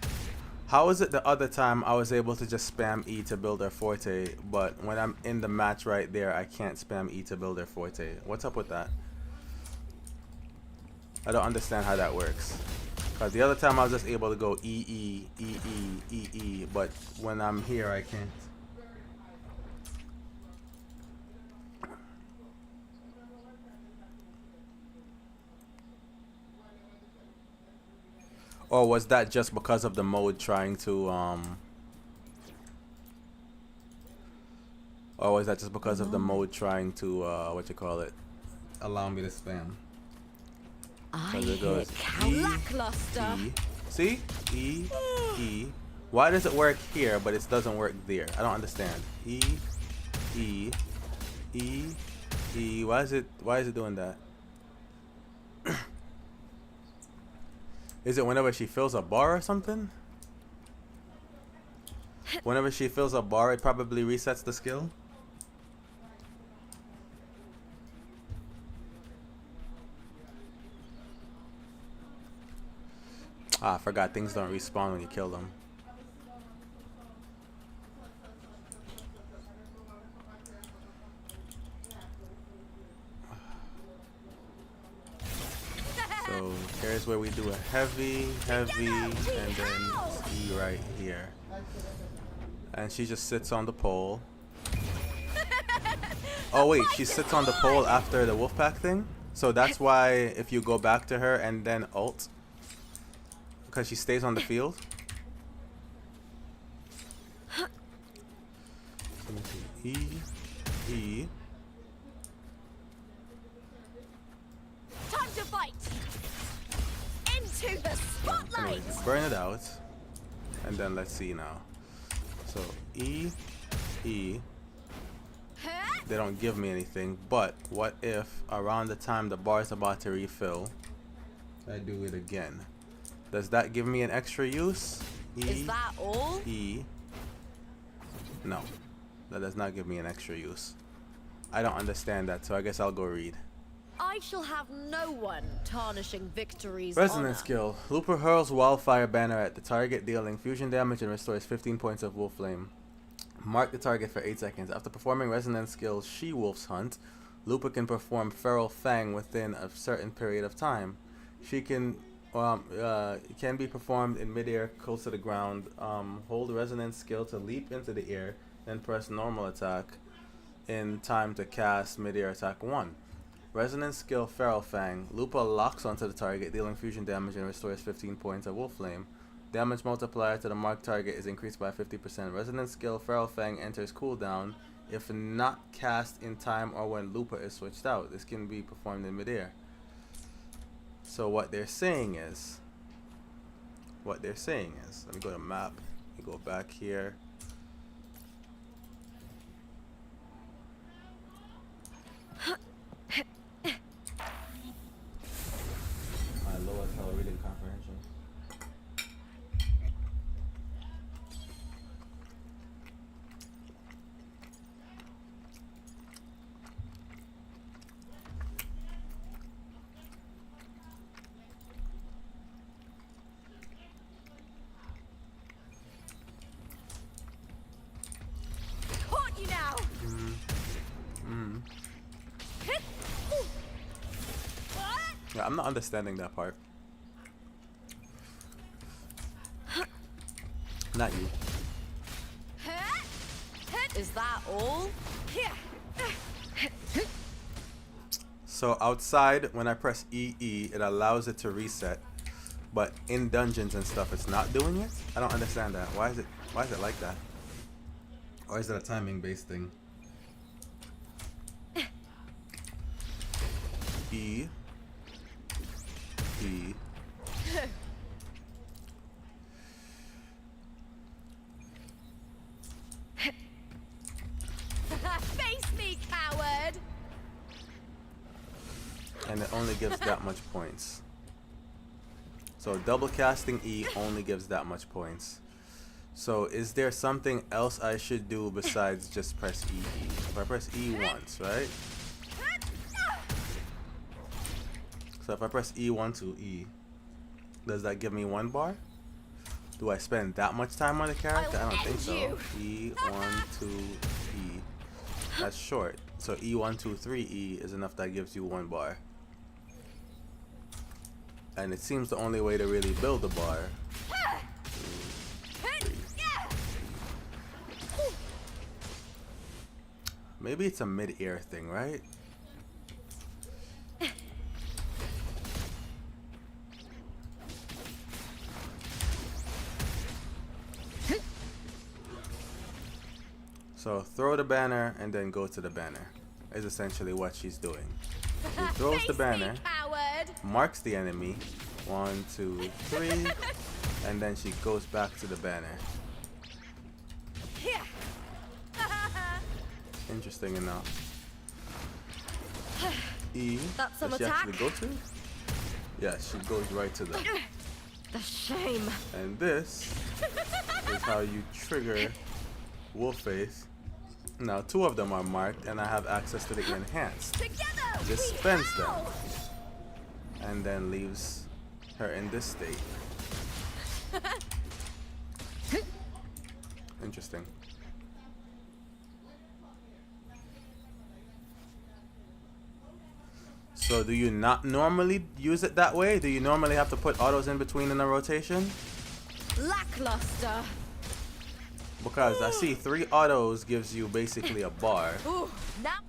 How is it the other time I was able to just spam E to build their forte, but when I'm in the match right there, I can't spam E to build their forte? What's up with that? I don't understand how that works. Because the other time I was just able to go E, E, E, E, E, E, but when I'm here, I can't. Or was that just because of the mode trying to, or was that just because of the mode trying to, what you call it? Allow me to spam. I It hear goes lackluster. E. See? E, E. Why does it work here, but it doesn't work there? I don't understand. E, E, E, E. Why is it doing that? Is it whenever she fills a bar or something? Whenever she fills a bar, it probably resets the skill. Ah, I forgot things don't respawn when you kill them. So here's where we do a heavy, and then E right here. And she just sits on the pole. Oh wait, she sits on the pole after the Wolfpack thing? So that's why if you go back to her and then ult, because she stays on the field. Let me see. E, E. Time to fight! Into the spotlight! Anyways, burn it out. And then let's see now. So E, E. They don't give me anything, but what if around the time the bar is about to refill, I do it again? Does that give me an extra use? E, Is that all? E. No, that does not give me an extra use. I don't understand that, so I guess I'll go read. I shall have no one tarnishing victory's Resonant honor. skill. Lupa hurls wildfire banner at the target, dealing fusion damage and restores 15 points of wolf flame. Mark the target for 8 seconds. After performing resonant skill She-Wolf's Hunt, Lupa can perform Feral Fang within a certain period of time. She can can be performed in midair close to the ground. Hold the resonant skill to leap into the air, then press normal attack in time to cast midair attack 1. Resonant skill Feral Fang. Lupa locks onto the target, dealing fusion damage and restores 15 points of wolf flame. Damage multiplier to the marked target is increased by 50%. Resonant skill Feral Fang enters cooldown if not cast in time or when Lupa is switched out. This can be performed in midair. So what they're saying is, let me go to map, let me go back here. My lowest hell reading comprehension. Caught you now! Yeah, I'm not understanding that part. Not you. Is that all? So outside, when I press EE, it allows it to reset, but in dungeons and stuff, it's not doing it. I don't understand that. Why is it like that? Or is it a timing based thing? E. E. Face me, coward! And it only gives that much points. So double casting E only gives that much points. So is there something else I should do besides just press EE? If I press E once, right? So if I press E1 to E, does that give me 1 bar? Do I spend that much time on the character? I don't think so. you. E1, 2, E. That's short. So E1, 2, 3, E is enough that gives you 1 bar. And it seems the only way to really build a bar. 2, 3. Maybe it's a mid-air thing, right? So throw the banner and then go to the banner is essentially what she's doing. She throws the banner, marks the enemy, 1, 2, 3, and then she goes back to the banner. Interesting enough. E, That's some does she attack. actually go to? Yeah, she goes right to them. The shame. And this is how you trigger Wolfface. Now 2 of them are marked and I have access to the enhanced. This spends them and then leaves her in this state. Interesting. So do you not normally use it that way? Do you normally have to put autos in between in a rotation? Lackluster. Because I see 3 autos gives you basically a bar. Ooh, now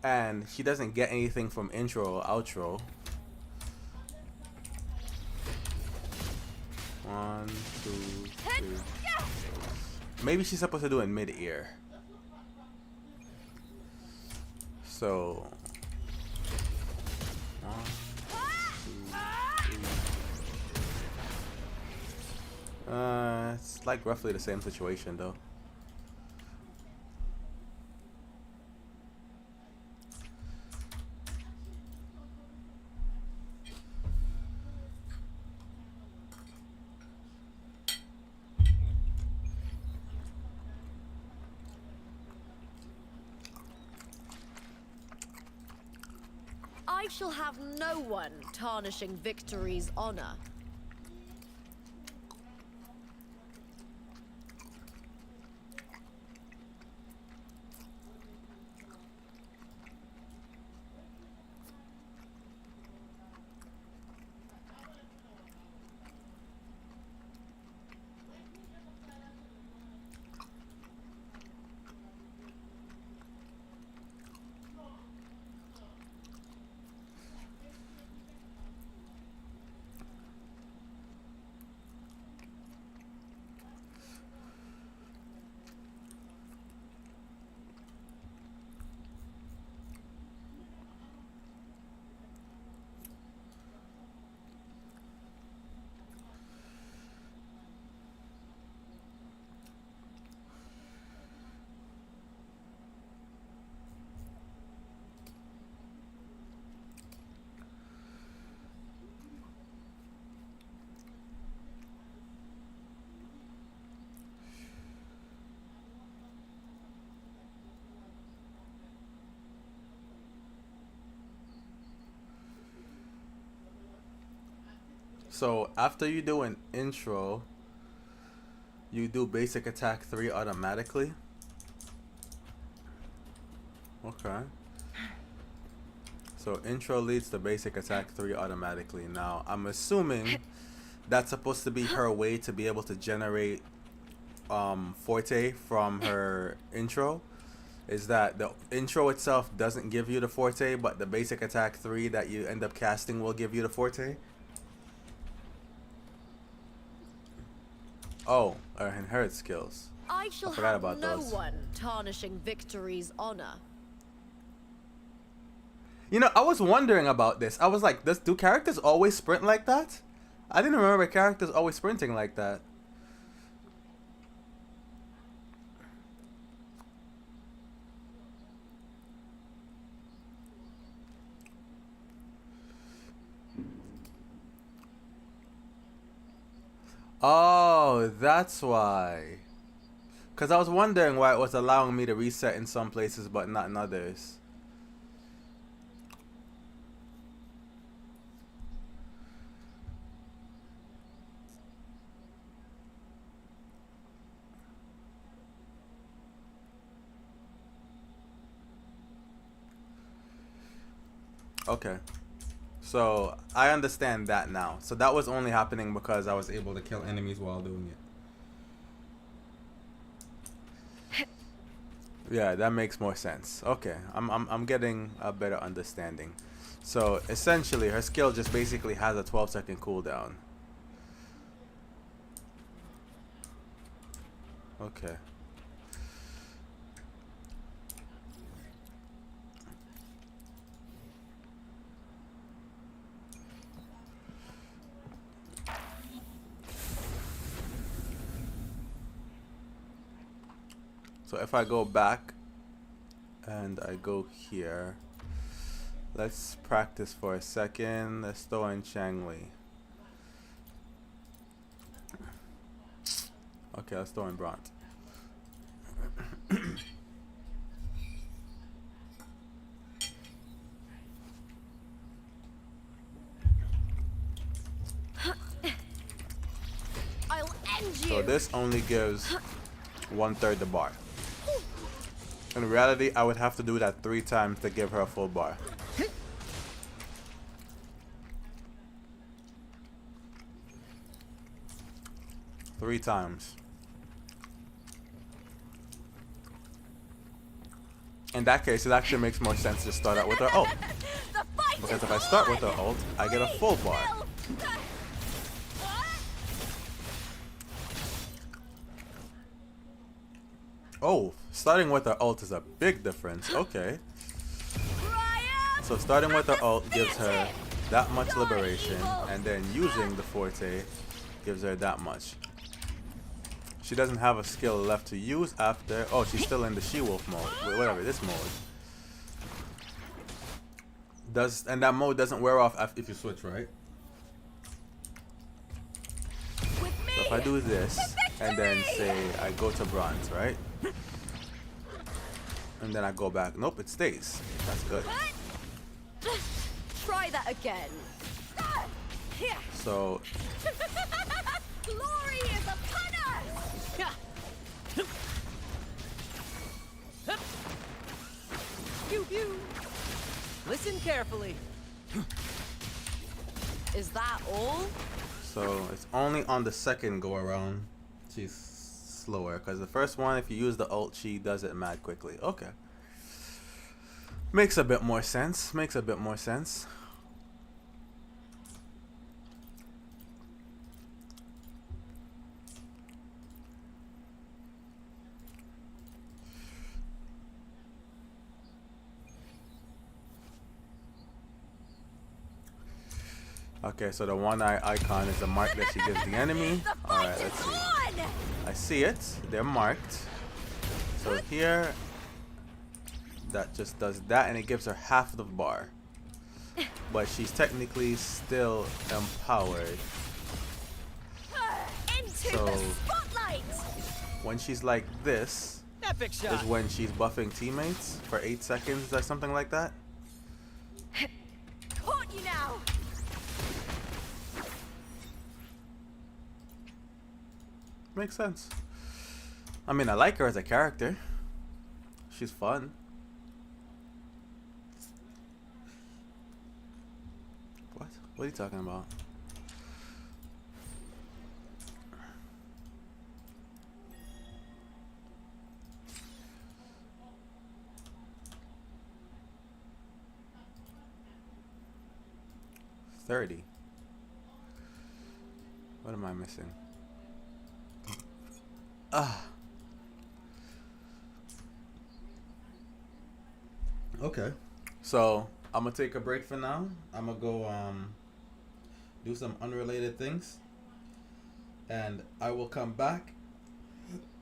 And she doesn't get anything from intro or outro. 1, 2, 3. Maybe she's supposed to do it mid-ear. So 1, 2, 3. It's like roughly the same situation though. I shall have no one tarnishing Victory's honor. So after you do an intro, you do basic attack 3 automatically. Okay. So intro leads to basic attack 3 automatically. Now I'm assuming that's supposed to be her way to be able to generate forte from her intro. Is that the intro itself doesn't give you the forte, but the basic attack 3 that you end up casting will give you the forte? Oh, her inherit skills. I shall forgot have about no those. one tarnishing Victory's honor. You know, I was wondering about this. I was like, do characters always sprint like that? I didn't remember characters always sprinting like that. Oh, that's why. Because I was wondering why it was allowing me to reset in some places but not in others. Okay. So I understand that now. So that was only happening because I was able to Kill enemies while doing it. Yeah, that makes more sense. Okay, I'm getting a better understanding. So essentially, her skill just basically has a 12-second cooldown. Okay. So if I go back and I go here, let's practice for a second. Let's throw in Changli. Okay, let's throw in Bront. I'll end you. So this only gives 1/3 the bar. In reality, I would have to do that 3 times to give her a full bar. Three times. In that case, it actually makes more sense to start out with her ult. Because if I start with her ult, I get a full bar. Oh, starting with her ult is a big difference. Okay. So starting with her ult gives her that much liberation, and then using the forte gives her that much. She doesn't have a skill left to use after. Oh, she's still in the she-wolf mode. Whatever, this mode. And that mode doesn't wear off if you switch, right? So if I do this, and then say I go to bronze, right? And then I go back. Nope, it stays. That's good. Try that again. So Glory is upon us. Pew pew. Listen carefully. Is that all? So it's only on the second go around she's slower, because the first one, if you use the ult, she does it mad quickly. Okay, makes a bit more sense. Makes a bit more sense. Okay, so the one eye icon is the mark that she gives the enemy. Alright, let's see. I see it. They're marked. So here, that just does that, and it gives her half the bar. But she's technically still empowered. So when she's like this, Epic shot. is when she's buffing teammates for 8 seconds or something like that. Caught you now. Makes sense. I mean, I like her as a character. She's fun. What? What are you talking about? $30. What am I missing? Okay. So I'm gonna take a break for now. I'm gonna go do some unrelated things, and I will come back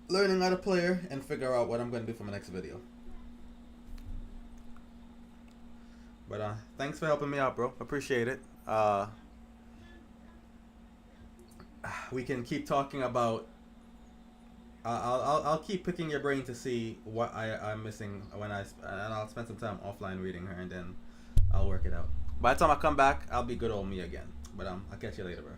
learning how to play her and figure out what I'm gonna do for my next video. But thanks for helping me out, bro. Appreciate it. We can keep talking about. I'll keep picking your brain to see what I'm missing and I'll spend some time offline reading her, and then I'll work it out. By the time I come back, I'll be good old me again. But I'll catch you later, bro.